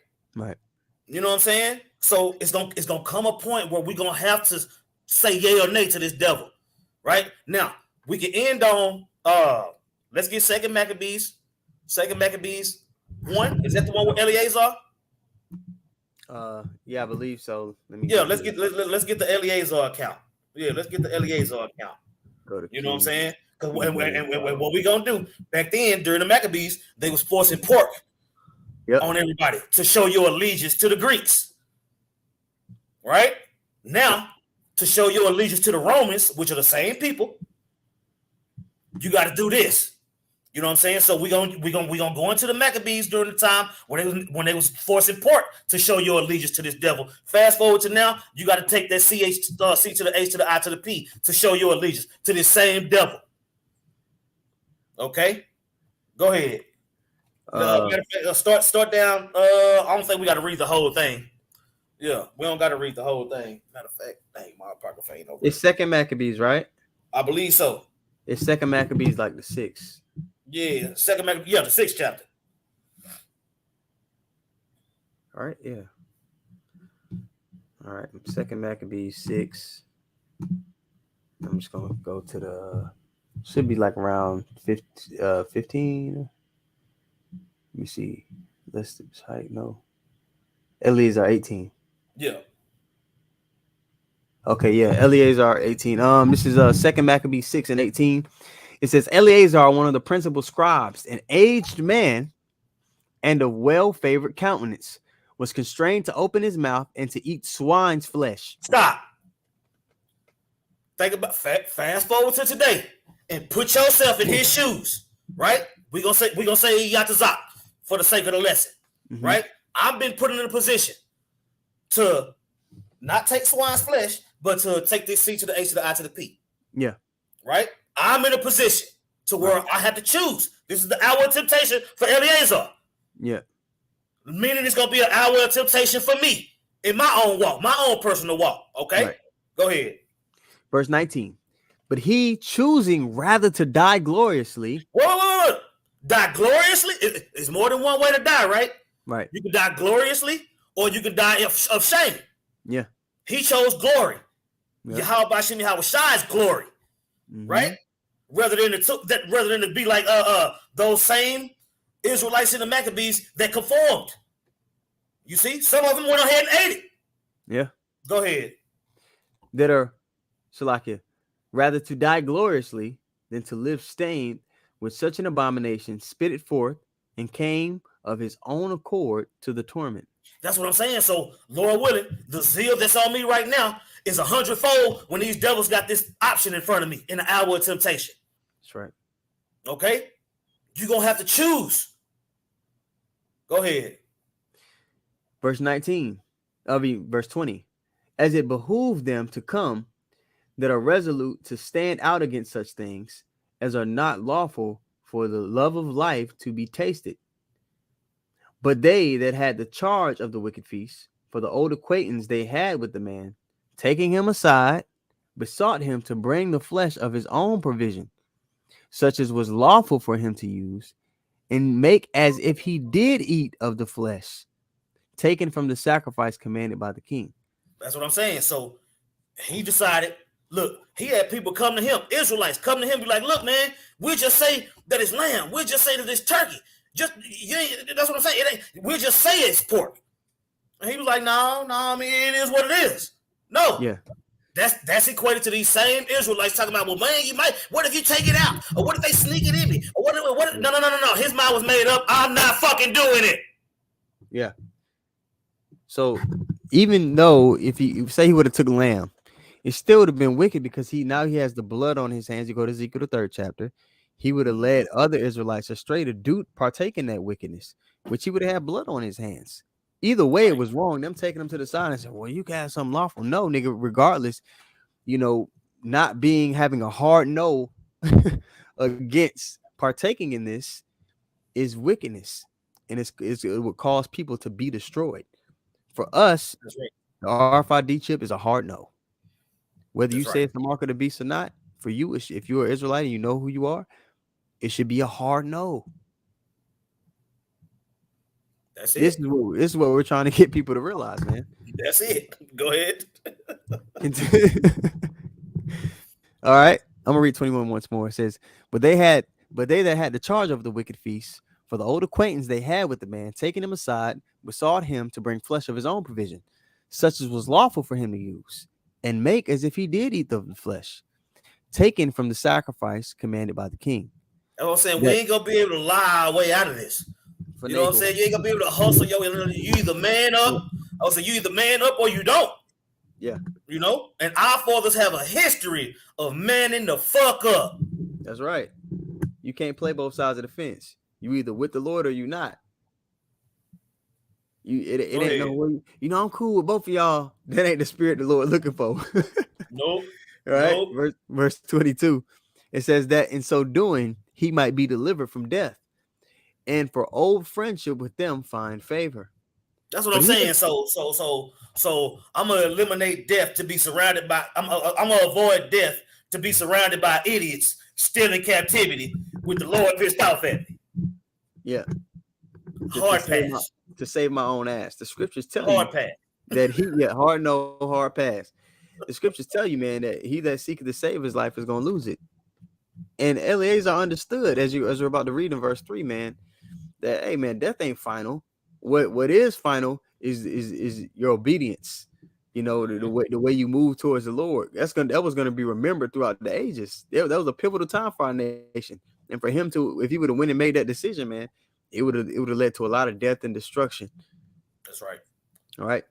You know what I'm saying? So it's gonna come a point where we're gonna have to say yay or nay to this devil. Right now, we can end on let's get Second Maccabees 1. Is that the one with Eleazar? Yeah, I believe so. Let's get the Eleazar account. Yeah, let's get the Eleazar account. You know what I'm saying? Because what we gonna do back then during the Maccabees, they was forcing pork on everybody to show your allegiance to the Greeks. Right? Now, to show your allegiance to the Romans, which are the same people, you got to do this. You know what I'm saying? So we gonna go into the Maccabees during the time when they was forcing pork to show your allegiance to this devil. Fast forward to now, you got to take that C to the H to the I to the P to show your allegiance to this same devil. Okay, go ahead. Start down. I don't think we got to read the whole thing. Yeah, we don't got to read the whole thing. Matter of fact, dang, my apocrypha ain't over. It's Second Maccabees, right? I believe so. It's Second Maccabees, like the 6th. Yeah, Second Maccabees. Yeah, the 6th chapter. All right, yeah. All right, Second Maccabees 6. I'm just gonna go to the. Should be like around 15. Let me see. Listed height. No. Eleazar 18. Yeah. Okay, yeah. Eleazar 18. This is Second Maccabees 6 and 18. It says Eleazar, one of the principal scribes, an aged man and of well-favored countenance, was constrained to open his mouth and to eat swine's flesh. Stop. Think about fast forward to today and put yourself in his shoes, right? We're gonna say Yatazak for the sake of the lesson, right? I've been put in a position to not take swine's flesh, but to take this C to the H to the I to the P. Yeah. Right? I'm in a position to where I have to choose. This is the hour of temptation for Eleazar. Yeah. Meaning it's going to be an hour of temptation for me in my own walk, my own personal walk. Okay? Right. Go ahead. Verse 19. But he, choosing rather to die gloriously. Whoa. Die gloriously? It's more than one way to die, right? Right. You can die gloriously or you can die of shame. Yeah. He chose glory. Yahweh Shem Yahweh Shai's glory. Right? Rather than to be like those same Israelites in the Maccabees that conformed. You see, some of them went ahead and ate it. Yeah. Go ahead. That are Shalakia, rather to die gloriously than to live stained with such an abomination, spit it forth, and came of his own accord to the torment. That's what I'm saying. So, Lord willing, the zeal that's on me right now is 100-fold when these devils got this option in front of me in the hour of temptation. That's right. Okay? You're going to have to choose. Go ahead. Verse 20. As it behooved them to come that are resolute to stand out against such things as are not lawful for the love of life to be tasted. But they that had the charge of the wicked feast, for the old acquaintance they had with the man, taking him aside, besought him to bring the flesh of his own provision, such as was lawful for him to use, and make as if he did eat of the flesh, taken from the sacrifice commanded by the king. That's what I'm saying. So he decided, look, he had people come to him, Israelites come to him, be like, look, man, we'll just say that it's lamb. We'll just say that it's turkey. That's what I'm saying. We'll just say it's pork. And he was like, no, I mean, it is what it is. No. Yeah. That's equated to these same Israelites talking about, well, man, what if you take it out? Or what if they sneak it in me? Or what? No. His mind was made up. I'm not fucking doing it. Yeah. So even though if he say he would have took lamb, it still would have been wicked because he has the blood on his hands. You go to Ezekiel the 3rd chapter. He would have led other Israelites astray to partake in that wickedness, which he would have had blood on his hands. Either way, it was wrong. Them taking him to the side and saying, well, you got something lawful. No, nigga, regardless, not having a hard no against partaking in this is wickedness. And it would cause people to be destroyed. For us, right. The RFID chip is a hard no. Whether you say it's the mark of the beast or not, for you, if you're an Israelite and you know who you are, it should be a hard no. That's it. This is what we're trying to get people to realize, man. That's it. Go ahead. All right. I'm gonna read 21 once more. It says, but they that had the charge of the wicked feast, for the old acquaintance they had with the man, taking him aside, besought him to bring flesh of his own provision, such as was lawful for him to use, and make as if he did eat the flesh, taken from the sacrifice commanded by the king. That's what I'm saying. We ain't gonna be able to lie our way out of this. You know what I'm saying? You ain't gonna be able to hustle you either man up. I was saying you either man up or you don't. Yeah. You know, and our fathers have a history of manning the fuck up. That's right. You can't play both sides of the fence. You either with the Lord or you not. It ain't no way. You know, I'm cool with both of y'all. That ain't the spirit the Lord looking for. Nope. Right? Nope. Verse 22. It says that in so doing, he might be delivered from death, and for old friendship with them find favor. That's what I'm saying. So I'm gonna eliminate death to be surrounded by. I'm gonna avoid death to be surrounded by idiots still in captivity with the Lord pissed off at me. Yeah. Hard pass. To save my own ass. The scriptures tell hard you pass. that hard pass. The scriptures tell you, man, that he that seeketh to save his life is gonna lose it. And Eleazar understood, as we're about to read in verse 3, man, that hey man, death ain't final. What is final is your obedience. You know, the way you move towards the Lord. That was gonna be remembered throughout the ages. That was a pivotal time for our nation. And for him to, if he would have went and made that decision, man, it would have led to a lot of death and destruction. That's right. All right.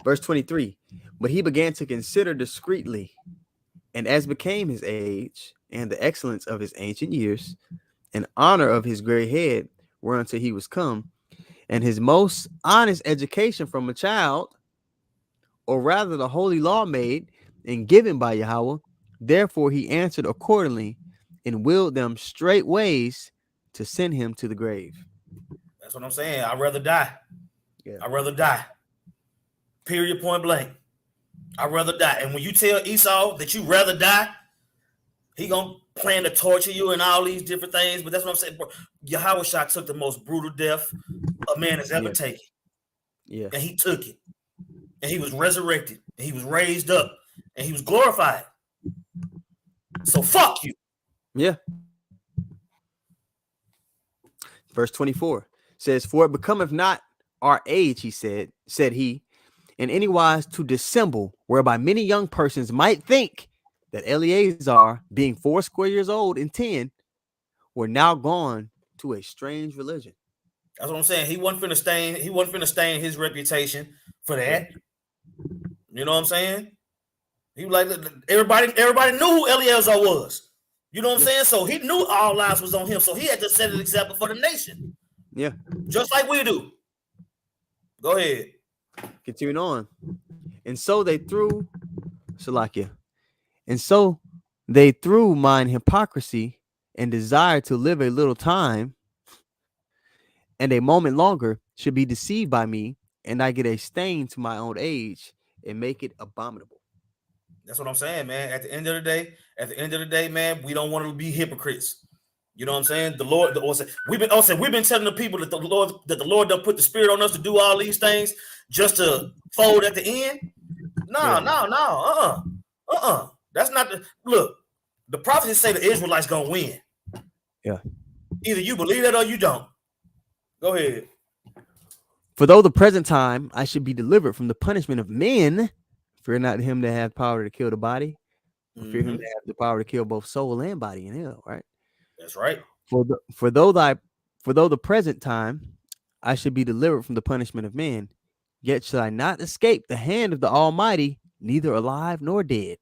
Verse 23. But he began to consider discreetly, and as became his age and the excellence of his ancient years, and honor of his gray head, whereunto he was come, and his most honest education from a child, or rather the holy law made and given by Yahweh, therefore he answered accordingly, and willed them straight ways to send him to the grave. That's what I'm saying. I'd rather die. Yeah. I'd rather die. Period, point blank. I'd rather die. And when you tell Esau that you'd rather die, he gonna plan to torture you and all these different things. But that's what I'm saying. Yahweh Shah took the most brutal death a man has ever taken. Yeah. And he took it. And he was resurrected. And he was raised up. And he was glorified. So fuck you. Yeah. Verse 24 says, for it becometh not our age, said he, in any wise to dissemble, whereby many young persons might think that Eleazar, being 80 years old and 10, were now gone to a strange religion. That's what I'm saying. He wasn't finna stain his reputation for that. You know what I'm saying? He was like, everybody knew who Eleazar was. You know what I'm saying? So he knew all lies was on him. So he had to set an example for the nation. Yeah. Just like we do. Go ahead. Continuing on. And so they threw Salakia. And so they through mine hypocrisy and desire to live a little time and a moment longer should be deceived by me, and I get a stain to my own age and make it abominable. That's what I'm saying, man. At the end of the day, man, we don't want to be hypocrites. You know what I'm saying? We've been telling the people that the Lord done put the spirit on us to do all these things just to fold at the end. No. That's not look. The prophets say the Israelites gonna win. Yeah. Either you believe that or you don't. Go ahead. For though the present time I should be delivered from the punishment of men, fear not him that hath power to kill the body, fear him that hath the power to kill both soul and body in hell. Right. That's right. For though the present time I should be delivered from the punishment of men, yet shall I not escape the hand of the Almighty, neither alive nor dead.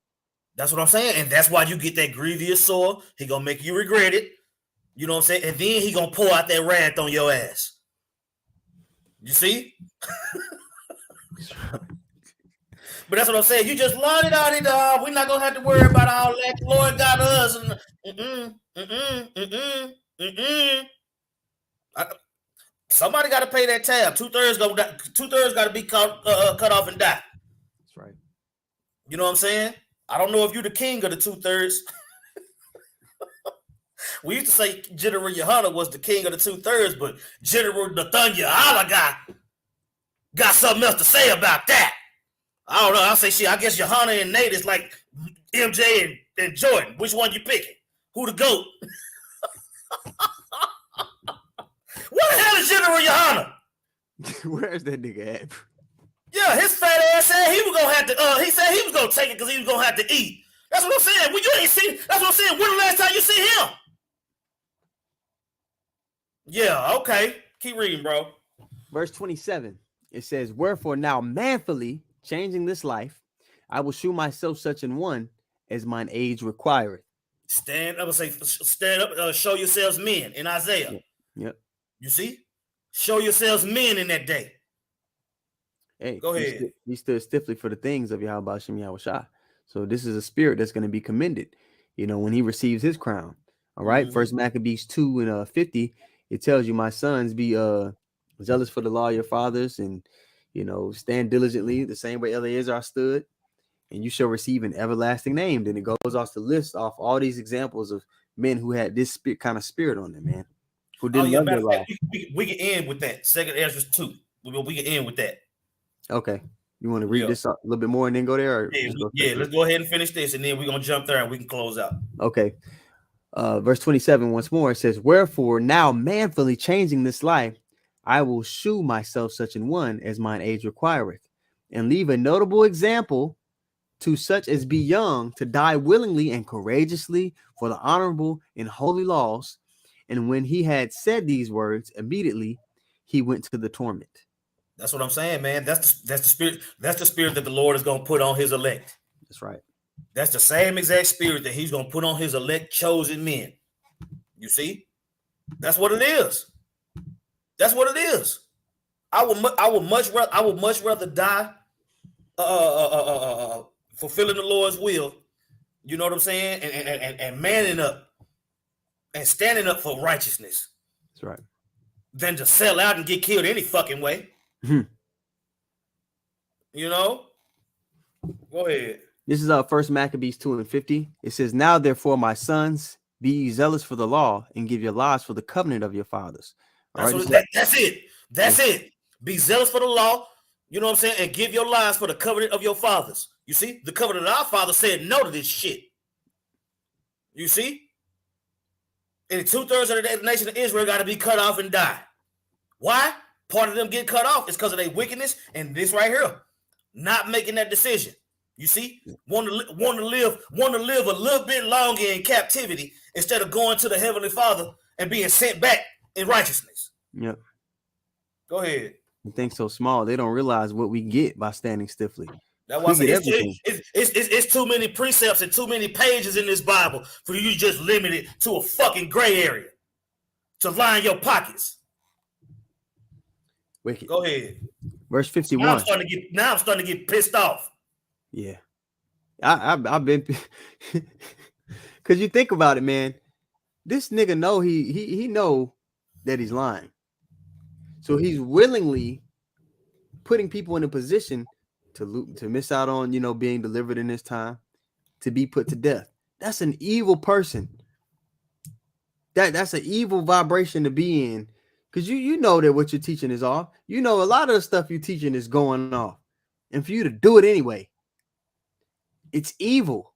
That's what I'm saying. And that's why you get that grievous sore. He gonna make you regret it. You know what I'm saying? And then he gonna pour out that wrath on your ass. You see? But that's what I'm saying. You just learn it out. We're not gonna have to worry about all that. The Lord got us. Somebody got to pay that tab. 2/3 got to be cut off and die. That's right. You know what I'm saying? I don't know if you're the king of the 2/3. We used to say General Yohana was the king of the 2/3, but General Nathaniel Allah got something else to say about that. I don't know. I'll say shit. I guess Yohana and Nate is like MJ and Jordan. Which one you picking? Who the GOAT? What the hell is General Yohana? Where's that nigga at? Yeah, his fat ass said he was gonna have to. He said he was gonna take it because he was gonna have to eat. That's what I'm saying. When you ain't seen, that's what I'm saying. When the last time you see him? Yeah, okay. Keep reading, bro. Verse 27. It says, "Wherefore now manfully changing this life, I will shew myself such an one as mine age requireth." Stand up and say, stand up, show yourselves men in Isaiah. Yep. You see? Show yourselves men in that day. Hey, go ahead. He stood stiffly for the things of Yahweh Shem Yahushua. So this is a spirit that's going to be commended, when he receives his crown. All right. First Maccabees 2 and 50, it tells you, "My sons, be zealous for the law of your fathers, and stand diligently the same way Eleazar stood, and you shall receive an everlasting name." Then it goes off to list off all these examples of men who had this kind of spirit on them, man, who didn't love their law. We can end with that. 2 Ezra 2. We can end with that. Okay. You want to read this a little bit more and then go there? Let's go ahead and finish this, and then we're going to jump there and we can close out. Okay. Verse 27, once more, it says, "Wherefore now manfully changing this life, I will shew myself such an one as mine age requireth, and leave a notable example to such as be young, to die willingly and courageously for the honorable and holy laws." And when he had said these words, immediately he went to the torment. That's what I'm saying, man. That's the spirit. That's the spirit that the Lord is going to put on his elect. That's right. That's the same exact spirit that he's going to put on his elect chosen men. You see? That's what it is. That's what it is. I would much rather die fulfilling the Lord's will. You know what I'm saying? And manning up and standing up for righteousness. That's right. Than to sell out and get killed any fucking way. Go ahead. This is First Maccabees 2 and 50. It says, "Now therefore, my sons, be ye zealous for the law, and give your lives for the covenant of your fathers." That's it. That's it. Be zealous for the law. You know what I'm saying? And give your lives for the covenant of your fathers. You see? The covenant of our father said no to this shit. You see? And 2/3 of the nation of Israel got to be cut off and die. Why? Part of them get cut off is because of their wickedness and this right here. Not making that decision. You see? Want to live a little bit longer in captivity instead of going to the Heavenly Father and being sent back in righteousness. Yep. Go ahead. You think so small. They don't realize what we get by standing stiffly. That's why it's too many precepts and too many pages in this Bible for you to just limit it to a fucking gray area to line your pockets. Wicked. Go ahead. Verse 51. Now I'm starting to get pissed off. Yeah. I've been because you think about it, man. This nigga know he know that he's lying. So he's willingly putting people in a position to miss out on, being delivered in this time, to be put to death. That's an evil person. That's an evil vibration to be in. Because you know that what you're teaching is off. A lot of the stuff you're teaching is going off. And for you to do it anyway, it's evil.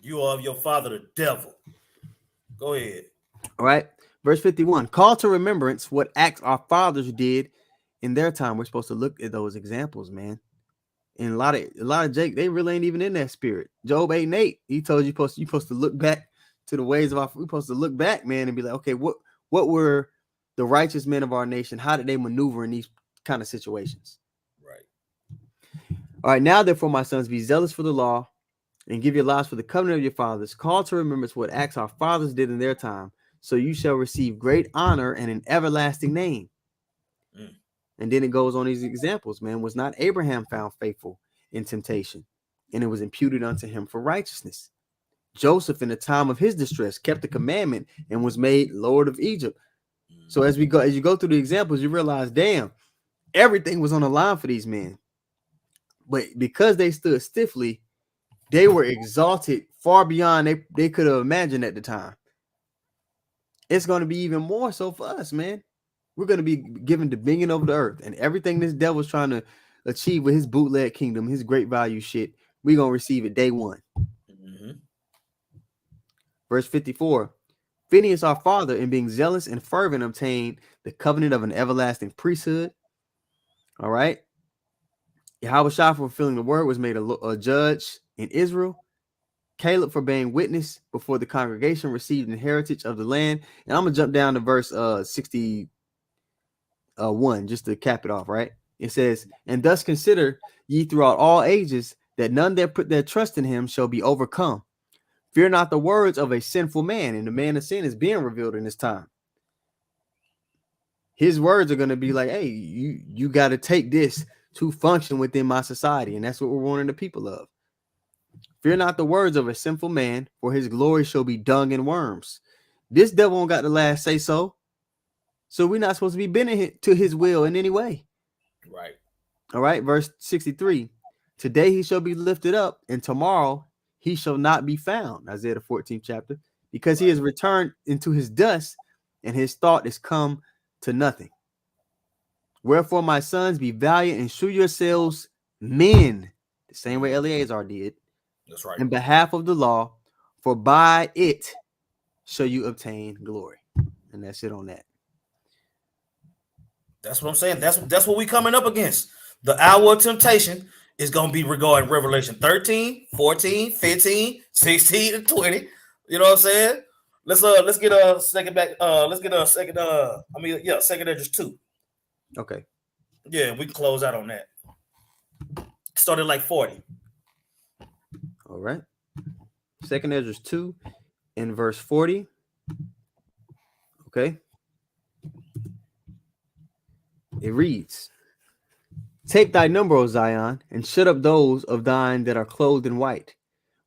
You are of your father, the devil. Go ahead. All right. Verse 51. "Call to remembrance what acts our fathers did in their time." We're supposed to look at those examples, man. And a lot of Jake, they really ain't even in that spirit. Job 8 and 8, he told you you're supposed to look back to the ways of we're supposed to look back, man, and be like, okay, what were the righteous men of our nation? How did they maneuver in these kind of situations? Right. All right. "Now, therefore, my sons, be zealous for the law, and give your lives for the covenant of your fathers. Call to remembrance what acts our fathers did in their time, so you shall receive great honor and an everlasting name." And then it goes on these examples, man. "Was not Abraham found faithful in temptation, and it was imputed unto him for righteousness? Joseph, in the time of his distress, kept the commandment and was made Lord of Egypt." So as you go through the examples, you realize, damn, everything was on the line for these men. But because they stood stiffly, they were exalted far beyond they could have imagined at the time. It's going to be even more so for us, man. We're going to be given dominion over the earth, and everything this devil's trying to achieve with his bootleg kingdom, his great value shit, we're going to receive it day one. Verse 54. "Phineas our father, in being zealous and fervent, obtained the covenant of an everlasting priesthood." All right. Yahweh Shai for fulfilling the word was made a judge in Israel. Caleb for being witness before the congregation received an heritage of the land. And I'm going to jump down to verse 61 just to cap it off, right? It says, and thus consider ye throughout all ages that none that put their trust in him shall be overcome. Fear not the words of a sinful man, and the man of sin is being revealed in this time. His words are going to be like, hey, you got to take this to function within my society. And that's what we're warning the people of. Fear not the words of a sinful man, for his glory shall be dung and worms. This devil don't got the last say so. So we're not supposed to be bending to his will in any way. Right. All right. Verse 63. Today he shall be lifted up, and tomorrow he shall not be found. Isaiah the 14th chapter. Because he has returned into his dust, and his thought is come to nothing. Wherefore, my sons, be valiant and shew yourselves men, the same way Eleazar did. That's right. In behalf of the law, for by it shall you obtain glory. And that's it on that. That's what I'm saying. That's what we coming up against. The hour of temptation is going to be regarding Revelation 13, 14, 15, 16, and 20. You know what I'm saying? Let's get a second back. Second Edges 2. Okay. Yeah, we can close out on that. Started like 40. All right. Second Edges 2 in verse 40. Okay. It reads, take thy number, O Zion, and shut up those of thine that are clothed in white,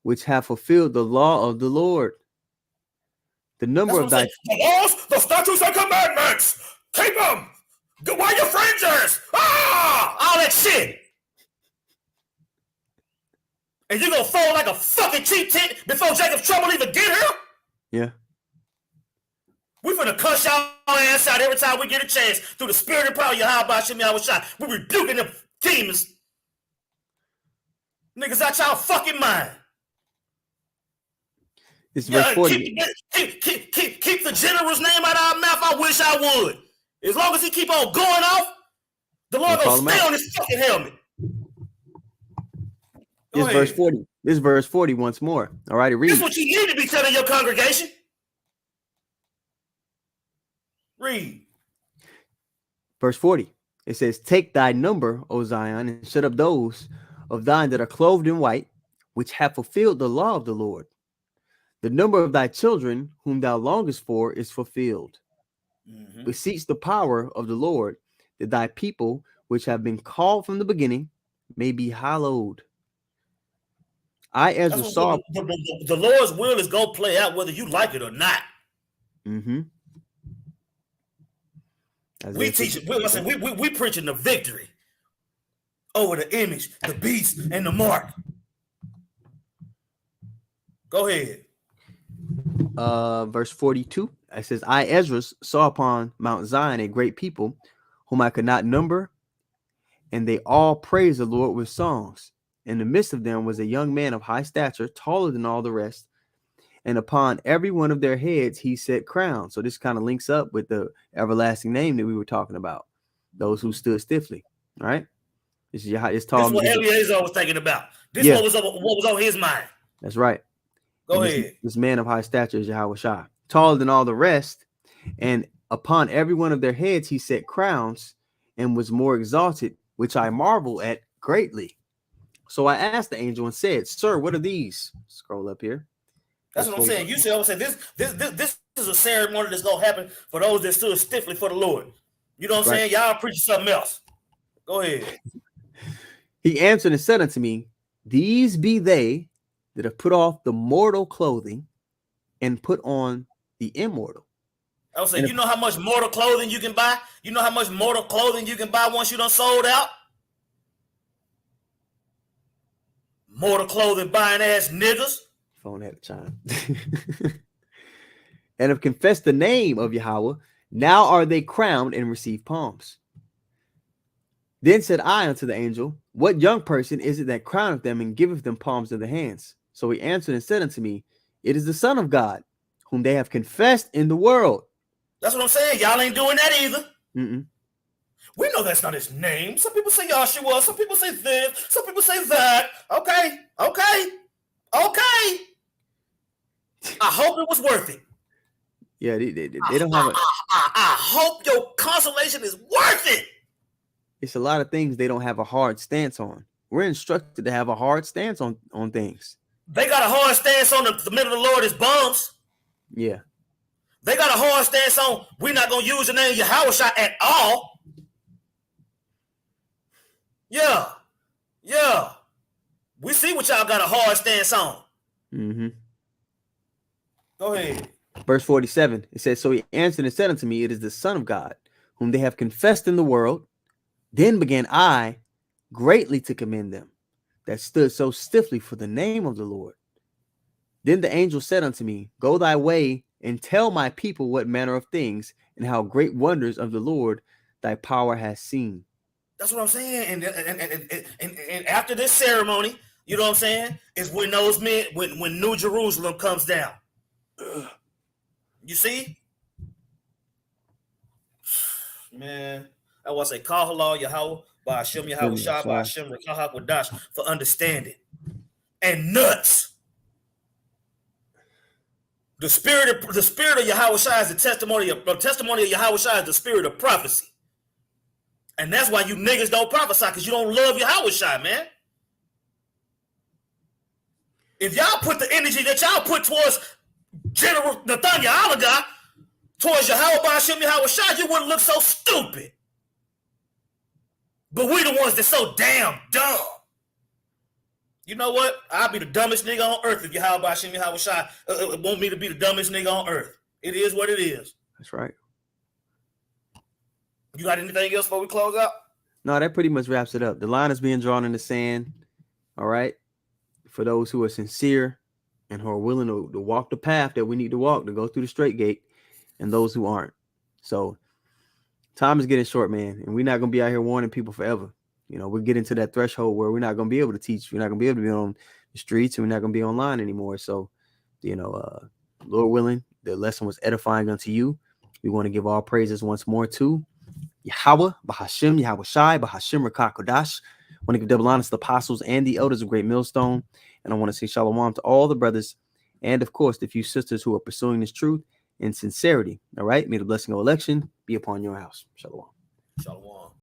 which have fulfilled the law of the Lord. The number of thy the laws, the statutes, and commandments. Keep them. Wear your fringes. All that shit. And you're going to fall like a fucking cheap tit before Jacob's trouble even get here? Yeah. We finna cuss y'all ass out every time we get a chance through the spirit and power of Yahweh Shem Yahweh Shai. We rebuking them demons. Niggas out y'all fucking mind. It's verse 40. Keep the general's name out of our mouth. I wish I would. As long as he keep on going off, the Lord gonna stay on his fucking helmet. This verse 40. This verse 40 once more. All right, it reads. This is what you need to be telling your congregation. Read. Verse 40. It says, take thy number, O Zion, and shut up those of thine that are clothed in white, which have fulfilled the law of the Lord. The number of thy children, whom thou longest for, is fulfilled. Mm-hmm. Beseech the power of the Lord, that thy people, which have been called from the beginning, may be hallowed. I saw the Lord's will is going to play out whether you like it or not. Mm-hmm. We teach it. We preaching the victory over the image, the beast, and the mark. Go ahead. Verse 42. It says, I, Ezra, saw upon Mount Zion a great people, whom I could not number, and they all praised the Lord with songs. In the midst of them was a young man of high stature, taller than all the rest, and upon every one of their heads he set crowns. So this kind of links up with the everlasting name that we were talking about, those who stood stiffly. All right. This is what Eleazar was thinking about. This what was on his mind. That's right. Go ahead. This man of high stature is Yahweh Shai, taller than all the rest, and upon every one of their heads he set crowns, and was more exalted, which I marvel at greatly. So I asked the angel and said, sir, what are these? Scroll up here. That's what I'm saying. You said, I'm saying this is a ceremony that's gonna happen for those that stood stiffly for the Lord. You know what I'm saying? Y'all preach something else. Go ahead. He answered and said unto me, these be they that have put off the mortal clothing and put on the immortal. I was saying, you know how much mortal clothing you can buy? You know how much mortal clothing you can buy once you done sold out? Mortal clothing buying ass niggas. Phone had a chime. And have confessed the name of Yahweh. Now are they crowned and receive palms. Then said I unto the angel, what young person is it that crowneth them and giveth them palms in the hands? So he answered and said unto me, it is the Son of God, whom they have confessed in the world. That's what I'm saying. Y'all ain't doing that either. Mm-mm. We know that's not his name. Some people say Yahshua. Some people say this. Some people say that. Okay. I hope it was worth it. Yeah, they don't have I hope your consolation is worth it. It's a lot of things they don't have a hard stance on. We're instructed to have a hard stance on things. They got a hard stance on the men of the Lord is bums. Yeah. They got a hard stance on we're not going to use the name Yahushua at all. Yeah. We see what y'all got a hard stance on. Mm-hmm. Go ahead. Verse 47, it says, so he answered and said unto me, it is the Son of God, whom they have confessed in the world. Then began I greatly to commend them that stood so stiffly for the name of the Lord. Then the angel said unto me, go thy way and tell my people what manner of things and how great wonders of the Lord thy power has seen. That's what I'm saying. And after this ceremony, you know what I'm saying, is when those men, when New Jerusalem comes down. You see? Man, I want to say, Kahala Yahweh, by Hashem Yahweh Shah, by Hashem Rekahak Wadash, for understanding. And nuts. The spirit of Yahweh Shah is the testimony of Yahweh Shah is the spirit of prophecy. And that's why you niggas don't prophesy, because you don't love Yahweh Shah, man. If y'all put the energy that y'all put towards General Nathaniel Alaga, towards Yahweh Ba'Shem Yahweh Shah, you wouldn't look so stupid. But we the ones that's so damn dumb. You know what? I'll be the dumbest nigga on earth if Yahweh Ba'Shem Yahweh Shah want me to be the dumbest nigga on earth. It is what it is. That's right. You got anything else before we close out? No, that pretty much wraps it up. The line is being drawn in the sand. All right. For those who are sincere and who are willing to walk the path that we need to walk, to go through the straight gate, and those who aren't. So time is getting short, man. And we're not going to be out here warning people forever. You know, we're getting to that threshold where we're not going to be able to teach. We're not going to be able to be on the streets, and we're not going to be online anymore. So, you know, Lord willing, the lesson was edifying unto you. We want to give all praises once more to Yahweh, Bahashem, Yahweh Shai, Bahashem, Rakah Kodash. I want to give double honor to the apostles and the elders of Great Millstone. And I want to say shalom to all the brothers and, of course, the few sisters who are pursuing this truth in sincerity. All right. May the blessing of election be upon your house. Shalom. Shalom.